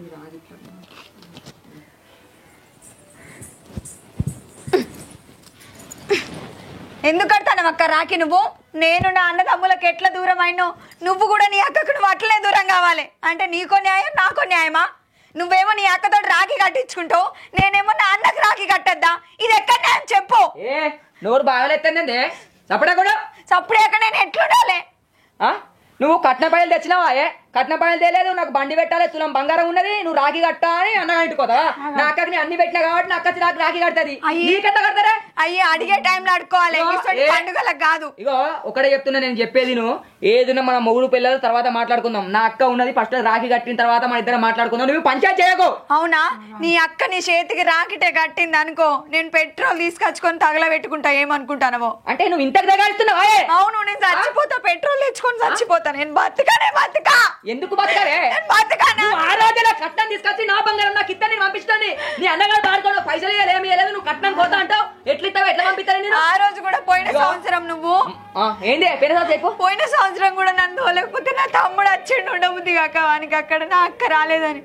ఎందుకు కడతాను అక్క రాఖీ? నువ్వు నేను నా అన్నదమ్ములకు ఎట్లా దూరం అయినో నువ్వు కూడా నీ అక్కకు నువ్వు అట్లనే దూరం కావాలి. అంటే నీకో న్యాయం నాకో న్యాయమా? నువ్వేమో నీ అక్కతో రాఖీ కట్టించుకుంటావు, నేనేమో నా అన్నకు రాఖీ కట్టద్దా? ఇది ఎక్కడ చెప్పు. ఏ నోరు బాగాలేదండి చప్పుడే కూడా చప్పుడు ఎక్కడ నేను ఎట్లుండాలి? నువ్వు కట్న పాయలు తెచ్చినావా? కట్న పాయలు తేలేదు, నాకు బండి పెట్టాలి, తులం బంగారం ఉన్నది, నువ్వు రాఖీ కట్టా అని అన్న ఇంటికోతావా? నా అక్కకి అన్ని పెట్టినా కాబట్టి నా అక్క నాకు రాఖీ కడతాది. నీకెంత కడతారా? అయ్యే అడిగే టైంలో అడుకోవాలి, పండుగలకు కాదు. ఇగో ఒకటే చెప్తున్నా, నేను చెప్పేది నువ్వు ఏదైనా మన మొగుడు పిల్లలు తర్వాత మాట్లాడుకుందాం. నా అక్క ఉన్నది, ఫస్ట్ రాఖీ కట్టిన తర్వాత మన ఇద్దరం మాట్లాడుకుందాం. నువ్వు పంచాయతీ చేయకు. అవునా? నీ అక్క నీ చేతికి రాకిటే కట్టింది అనుకో, నేను పెట్రోల్ తీసుకొచ్చుకొని తగలబెట్టుకుంటా, ఏమనుకుంటానో. అంటే నువ్వు ఇంతకు దగ్గరుస్తున్నావా? అవును, నేను చచ్చిపోతా, పెట్రోల్ తెచ్చుకొని చచ్చిపోతా. నేను బతుకానే బతుకా. ఎందుకు బతకాలే? ఆ రోజున కట్నం తీసుకొచ్చి నా బంగారం నాకు ఇద్దని పంపిస్తాను. నీ అన్నగారు ఆడుకోను, పైసలు ఏమి లేదు, నువ్వు కట్నం కోతా అంటావు. ఎట్లా ఇస్తావు? ఎట్లా పంపిస్తాను? ఆ రోజు కూడా పోయిన సంవత్సరం నువ్వు ఏంటి పోయిన సంవత్సరం కూడా నన్ను తోలేకపోతే నా తమ్ముడు వచ్చిండు ఉండబుద్ది కాక వానికి అక్కడ, నా అక్క రాలేదని.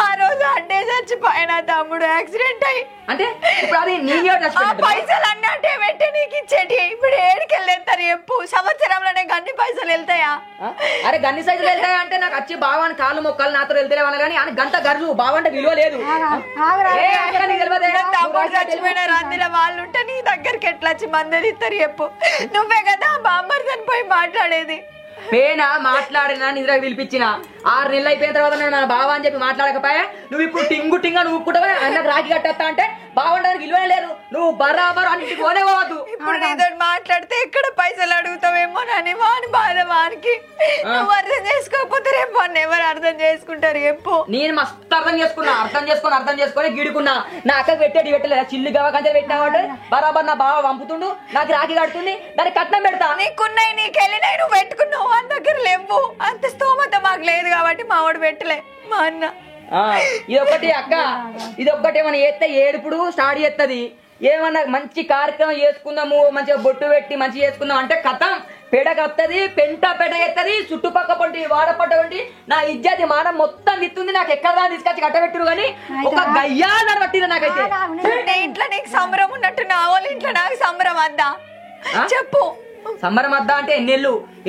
ఆ రోజు అడ్డే చచ్చిపోయిన తమ్ముడు యాక్సిడెంట్ అయ్యి. అంటే పైసలు అన్నీ అంటే పెట్టి నీకు ఇచ్చేటి. ఇప్పుడు ఏడికెళ్ళేస్తారు చెప్పు? సంవత్సరంలోనే గన్ని పైసలు వెళ్తాయా? అరే గన్ని సైజులు వెళ్తాయా అంటే నాకు వచ్చి బావాని కాళ్ళు మొక్కలు నాతో వెళ్తే కానీ అని గంట గర్లు బావంటే విలువ లేదు. తమ్ముడు చచ్చిపోయిన రందిల వాళ్ళు ఉంటే నీ దగ్గరికి ఎట్లా వచ్చి మందది ఇస్తారు చెప్పు? నువ్వే కదా బామ్మర్దని పోయి మాట్లాడేది. పేనా మాట్లాడినా నిద్ర పిలిపించిన 6 నెలలు అయిపోయిన తర్వాత నేను నా బావా అని చెప్పి మాట్లాడకపోయా. నువ్వు ఇప్పుడు టింగు టింగా నువ్వు కూడా అన్నకు రాఖీ కట్టేస్తా అంటే బాగుండడానికి విలువే లేదు. నువ్వు బరాబర్ అన్నింటికి పోనే పోవద్దు. ఇప్పుడు నీతో మాట్లాడితే ఎక్కడ పైసలు అడుగుతావేమో అని వాని బాధ వానికి. నువ్వు అర్థం చేసుకోకపోతే రేపు వాడిని ఎవరు అర్థం చేసుకుంటారు చెప్పు? నేను మస్తు అర్థం చేసుకొని గిడుకున్నా. నా అక్కకి పెట్టేది పెట్టలేదు, చిల్లు గవకంటే పెట్టినావంటే బరాబర్ నా బావ పంపుతుండు, నాకు రాఖీ కడుతుంది, దానికి కట్నం పెడతా. నీకున్నాయి, నీకెళ్ళినాయి, నువ్వు పెట్టుకున్నావు, అని దగ్గర లేవు. అంత స్తోమత మాకు లేదు కాబట్టి మా వాడు పెట్టలే, మా అన్న. ఇదొక్కటి అక్క, ఇదొక్కటి ఏమన్నా చేస్తే ఏడుపుడు స్టార్ట్ చేస్తుంది. ఏమన్నా మంచి కార్యక్రమం చేసుకుందాము, మంచిగా బొట్టు పెట్టి మంచిగా చేసుకుందాం అంటే కథం పెడగత్తది, పెంట చేస్తుంది. చుట్టుపక్క పంటి వాడపట్ట పంటి నా ఇజ్జతి మానం మొత్తం తిత్తుంది. నాకు ఎక్కడ తీసుకొచ్చి కట్టబెట్టురు కానీ ఒక గయ్యా నడబట్టింది నాకైతే. ఇంట్లో నీకు సంబరం ఉన్నట్టు నా వాళ్ళు ఇంట్లో నాకు సంబరం అద్దా చెప్పు? సంబరం అద్దా అంటే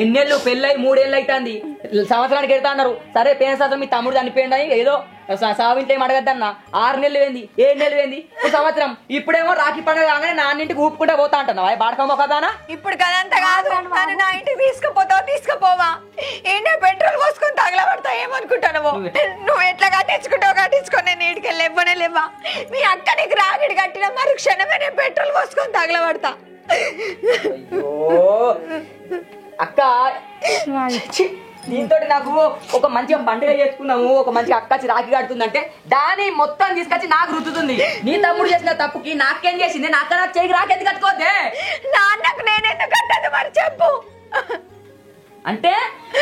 ఎన్నెళ్ళు పెళ్ళై 3 ఏళ్ళు అవుతుంది, సంవత్సరానికి వెళ్తా అన్నారు. సరే పోయిన సంవత్సరం మీ తమ్ముడు చనిపోయింది అని ఏదో సావింట్లో ఏం అడగద్దన్న. 6 నెలలు ఏంది, 7 నెలలు ఏంది, సంవత్సరం. ఇప్పుడేమో రాఖీ పండుగ కాగానే నాన్నింటికి ఊపుకుంటే పోతా అంటున్నావా? బాడకమ్మ కదానా? ఇప్పుడు కదంతా కాదు, నన్ను నా ఇంటికి తీసుకుపోవా? ఏంటో పెట్రోల్ పోసుకొని తగలబడతా ఏమనుకుంటాను? నువ్వు ఎట్లా కట్టించుకొని నేను ఇంటికి లేవనే లేవా? మీ అక్క నీకు రాగిడి కట్టిన మరి క్షణమే నేను పెట్రోల్ పోసుకొని తగలబడతా. అక్క దీంతో నాకు ఒక మంచిగా పండుగ చేసుకున్నాము, ఒక మంచిగా అక్క రాఖీ కడుతుందంటే దాన్ని మొత్తం తీసుకొచ్చి నాకు రుద్దుతుంది. నీ తమ్ముడు చేసిన తప్పుకి నాకేం చేసింది? నాకు చేయి రాఖీ ఎందుకు కట్టుకోవద్దే? నాన్నకు నేనెందుకు కట్టదు మరి చెప్పు? అంటే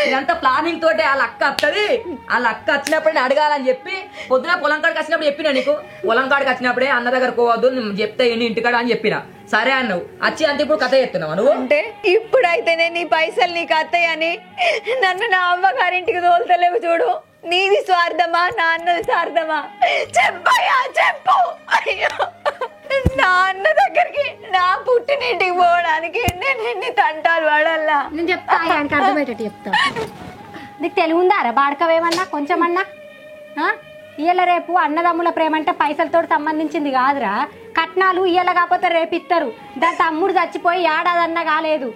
ఇదంతా ప్లానింగ్ తోటే వాళ్ళ అక్క వస్తుంది. వాళ్ళ అక్క వచ్చినప్పుడు నేను అడగాలని చెప్పి పొద్దున పొలం కాడికి వచ్చినప్పుడు చెప్పినా, నీకు పొలం కాడికి వచ్చినప్పుడే అన్న దగ్గర పోవద్దు, చెప్తే ఏంటి ఇంటికాడ అని చెప్పిన. సరే అన్నావు, వచ్చి అంతే ఇప్పుడు కథ చెప్తున్నావు నువ్వు. అంటే ఇప్పుడైతేనే నీ పైసలు నీకు అత్తయ్యని నన్ను నా అమ్మగారింటికి తోలుతలేవు చూడు. నీది స్వార్థమా, నా అన్నది స్వార్థమా? చెప్పయ్యా చెప్పు. అయ్యో, నా అన్న దగ్గరికి నా పుట్టినింటికి పోవడానికి నేను ఎన్ని తంటాలు పడాలా? నేను చెప్తా, ఆయనకి అర్థమయ్యేటట్టు చెప్తా. నీకు తెలివి ఉందారా బాడకవేమన్నా కొంచెమన్నా? ఇయ్యాల రేపు అన్నదమ్ముల ప్రేమ అంటే పైసలతో సంబంధించింది కాదురా. కట్నాలు ఇయ్యాల కాకపోతే రేపు ఇస్తారు. దాని తమ్ముడు చచ్చిపోయి ఏడాదన్నా కాలేదు,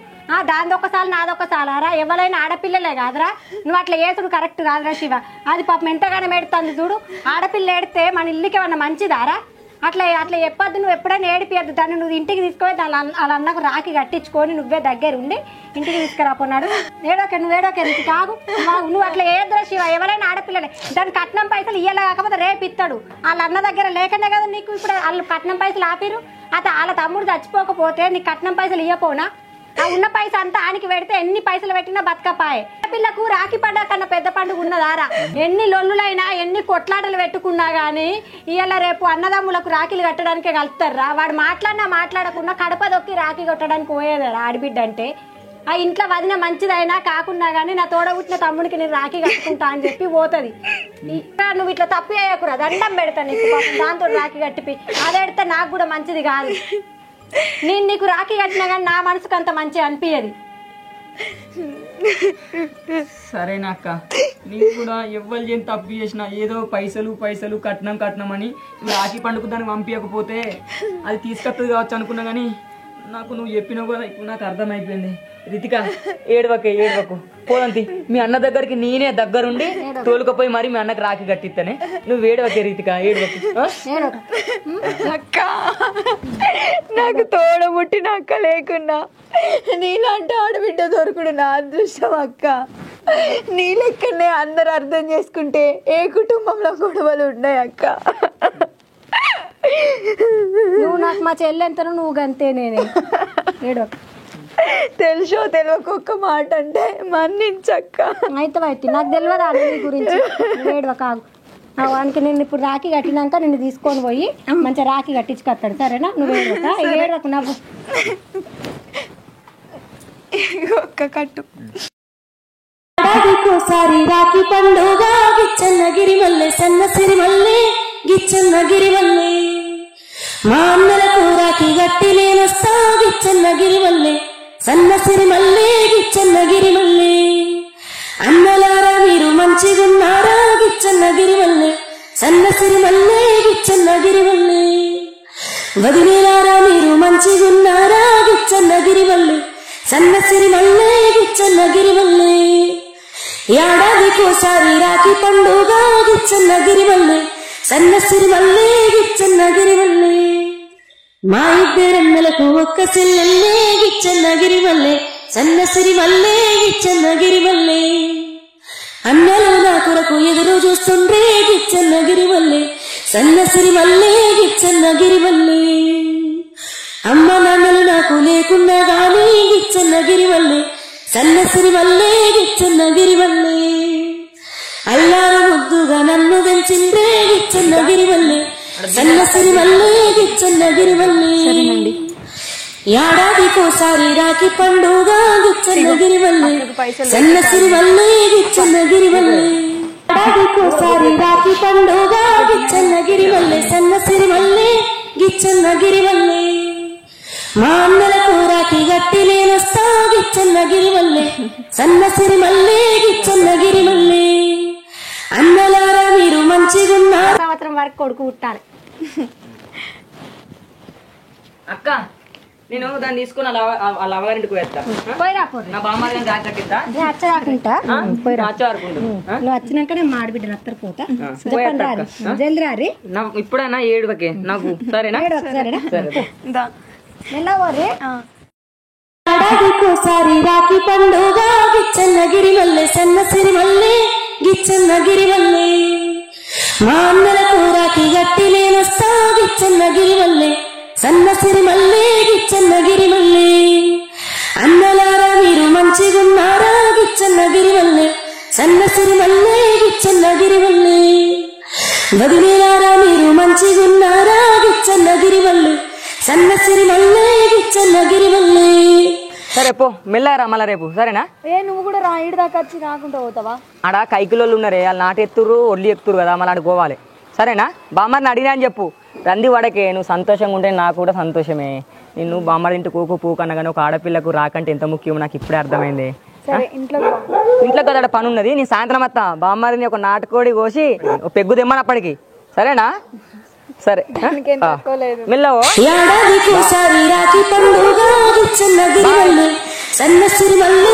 దానిదొకసారి నాదొకసారా? ఎవరైనా ఆడపిల్లలే కాదురా. నువ్వు అట్లా ఏసుడు కరెక్ట్ కాదురా శివ. అది పాపం ఎంతగానో ఏడుతుంది చూడు. ఆడపిల్ల ఏడితే మన ఇల్లుకి ఏమన్నా మంచిదారా? అట్లా చెప్పొద్దు. నువ్వు ఎప్పుడైనా ఏడిపియద్దు దాన్ని. నువ్వు ఇంటికి తీసుకుపోయి వాళ్ళ అన్నకు రాఖీ కట్టించుకొని నువ్వే దగ్గర ఉండి ఇంటికి తీసుకురాపోన్నాడు. నువ్వేడోకే నీకు కాదు. నువ్వు అట్లా ఏద్రా శివ. ఎవరైనా ఆడపిల్లలే. దాని కట్నం పైసలు ఇయ్యాల కాకపోతే రేపు ఇస్తాడు. వాళ్ళ అన్న దగ్గర లేకనే కదా నీకు ఇప్పుడు వాళ్ళు కట్నం పైసలు ఆపిరు. వాళ్ళ తమ్ముడు చచ్చిపోకపోతే నీకు కట్నం పైసలు ఇయ్యపోనా? ఉన్న పైసా అంతా ఆనికి పెడితే ఎన్ని పైసలు పెట్టినా బతకపాయే. పిల్లకు రాఖీ పండుగ కన్నా పెద్ద పండుగ ఉన్నదారా? ఎన్ని లొల్లులైనా ఎన్ని కొట్లాటలు పెట్టుకున్నా గానీ ఇవాళ రేపు అన్నదమ్ములకు రాఖీలు కట్టడానికే కలుపుతారా? వాడు మాట్లాడకుండా కడప దొక్కి రాఖీ కొట్టడానికి పోయేదారా ఆడిబిడ్డ అంటే? ఆ ఇంట్లో వదిన మంచిదైనా కాకుండా గానీ నా తోడబుట్టిన తమ్ముడికి నేను రాఖీ కట్టుకుంటా అని చెప్పి పోతుంది. నువ్వు ఇట్లా తప్పు చేయకురా, దండం పెడతా నీకు. దాంతో రాఖీ కట్టిపి అదేడితే నాకు కూడా మంచిది కాదు. నేను నీకు రాఖీ కట్టినా కానీ నా మనసుకు అంత మంచిగా అనిపించదు. సరేనా అక్క, నీకు కూడా ఎవ్వరు ఏం తప్పు చేసినా ఏదో పైసలు కట్నం అని రాఖీ పండుగ దాన్ని పంపించకపోతే అది తీసుకొస్తుంది కావచ్చు అనుకున్నా కానీ నాకు నువ్వు చెప్పినావు కదా ఇప్పుడు నాకు అర్థమైపోయింది. రితిక ఏడవకు పోదంతి, మీ అన్న దగ్గరికి నేనే దగ్గరుండి తోలుకపోయి మరి మీ అన్నకి రాఖీ కట్టిస్తానే. నువ్వు ఏడవకే రితిక, ఏడవకు. అక్క నాకు తోడబుట్టిన అక్క లేకున్నా నీలాంటి ఆడబిడ్డ దొరుకుడు నా అదృష్టం అక్క. నీ లెక్కనే అందరు అర్థం చేసుకుంటే ఏ కుటుంబంలో గొడవలు ఉన్నాయి అక్క. నువ్వు నాకు మా చెల్లెంతను నువ్వు గంతే నేనే. ఏడో తెలుసో తెలియక ఒక్క మాట అంటే మన్నించక్క. అయితే నాకు తెలియదా నీ గురించి. ఏడవ కాదు వానికి నేను ఇప్పుడు రాఖీ కట్టినాక నిన్ను తీసుకొని పోయి మంచిగా రాఖీ కట్టించుకొస్తాడు సరేనా. నువ్వు ఏడవకు నవ్వు ఒక్క కట్టు. ఏడాదికోసారి రాఖీ పండుగ గిచ్చన్నగిరి వల్లే సన్నసిరి వల్లే గిచ్చన్నగిరి వల్లే మా అన్నలకు రాఖీ గట్టి నేనొస్తా గిచ్చన్నగిరి వల్లే సన్నసిరి మల్లే గిచ్చన్నగిరి వల్లే అన్నలారా మీరు మంచిగున్నారా గిచ్చన్నగిరి వల్లే సన్నసిరి మల్లే గిచ్చన్నగిరి వల్లే వదిలేలారా మీరు మంచిగున్నారా గిచ్చన్నగిరి వల్లే సన్నసిరి మల్లే గిచ్చన్నగిరి వల్లే ఏడాదికోసారి రాఖీ పండుగ గిచ్చన్నగిరి వల్లే సన్నసిరి మల్లే గిచ్చన్నగిరి వల్లే మా ఇద్దరన్నలకు ఒక్క చెల్లెల్లే గిచ్చన్నగిరి వల్లే సన్నసిరి మల్లే గిచ్చన్నగిరి వల్లే అన్నలు నా కొరకు ఎదురు చూస్తుండ్రే గిచ్చన్నగిరి వల్లే సన్నసిరి మల్లే గిచ్చన్నగిరి వల్లే అమ్మ నాన్నలు నాకు లేకున్నా గానీ గిచ్చన్నగిరి వల్లే సన్నసిరి వల్లే గిచ్చన్నగిరి వల్లే అల్లారు ముద్దుగా నన్ను పెంచిందే గిచ్చన్నగిరి వల్లే సన్నసిరి వల్లే గిచ్చన్నగిరి వల్లే ఏడాదికోసారి రాఖీ పండుగ గిచ్చన్నగిరి వల్లే సన్నసిరి వల్లే గిచ్చన్నగిరి వల్లే ఏడాదికోసారి రాఖీ పండుగ గిచ్చన్నగిరి వల్లే సన్నసిరి వల్లే గిచ్చన్నగిరి వల్లే మా అన్నలకు రాఖీ గట్టి నేనొస్తా గిచ్చన్నగిరి వల్లే సన్నసిరి మల్లే గిచ్చన్నగిరి వల్లే అన్నలారా మీరు మంచిగున్నారు. సంవత్సరం వరకు కొడుకు పుట్టాలి. అక్క నేను దాన్ని తీసుకుని వాళ్ళ అవ్వగారింటికి పోయేస్తా. నా బామ్మ రాఖీ కట్టిస్తా. నువ్వు వచ్చినాక నేను మాడిబిడ్డలు అత్తరు పోతా. జల్ది రారి ఇప్పుడైనా ఏడువకే నాకు సరేనా. ఏడాదికోసారి రాఖీ పండుగ గిచ్చన్నగిరి వల్లే సన్నసిరి వల్లే గిచ్చన్నగిరి వల్లే మా అన్నలకు రాఖీ గట్టి నేనొస్తా గిచ్చన్నగిరి వల్లే సన్నసిరి మల్లే గిచ్చన్నగిరి వల్లే అన్నలారా మీరు మంచిగున్నారా గిచ్చన్నగిరి వల్లే సన్నసిరి మల్లే గిచ్చన్నగిరి వల్లే వదిలేలారా మీరు మంచిగున్నారా గిచ్చన్నగిరి వల్లే సన్నసిరి మల్లే గిచ్చన్నగిరి వల్లే. సరే పో మెల్లరా మళ్ళా రేపు సరేనా. నువ్వు కూడా రాయిడు దాకా వచ్చి రాకుండా పోతావా? ఆడ కైకిలోళ్ళు ఉన్నారే వాళ్ళు నాటు ఎత్తురు ఒడ్లు ఎక్కుతురు కదా మళ్ళీ ఆడ పోవాలి సరేనా. బామ్మని అడిగినా అని చెప్పు. రంది వాడకే నువ్వు సంతోషంగా ఉంటే నాకు కూడా సంతోషమే. నిన్ను బామ్మడి ఇంటి పోకన్నా కానీ ఒక ఆడపిల్లకు రాకంటే ఎంత ముఖ్యమో నాకు ఇప్పుడే అర్థమైంది. ఇంట్లో కదా పని ఉన్నది. నేను సాయంత్రం వస్తా. బామ్మడిని ఒక నాటుకోడి కోసి ఒక పెగ్గు తెమ్మనప్పటికి సరేనా. సరే మెల్లవో. ఏడాదికోసారి రాఖీ పండుగ గిచ్చన్నగిరి వల్లే సన్నసిరి వల్లే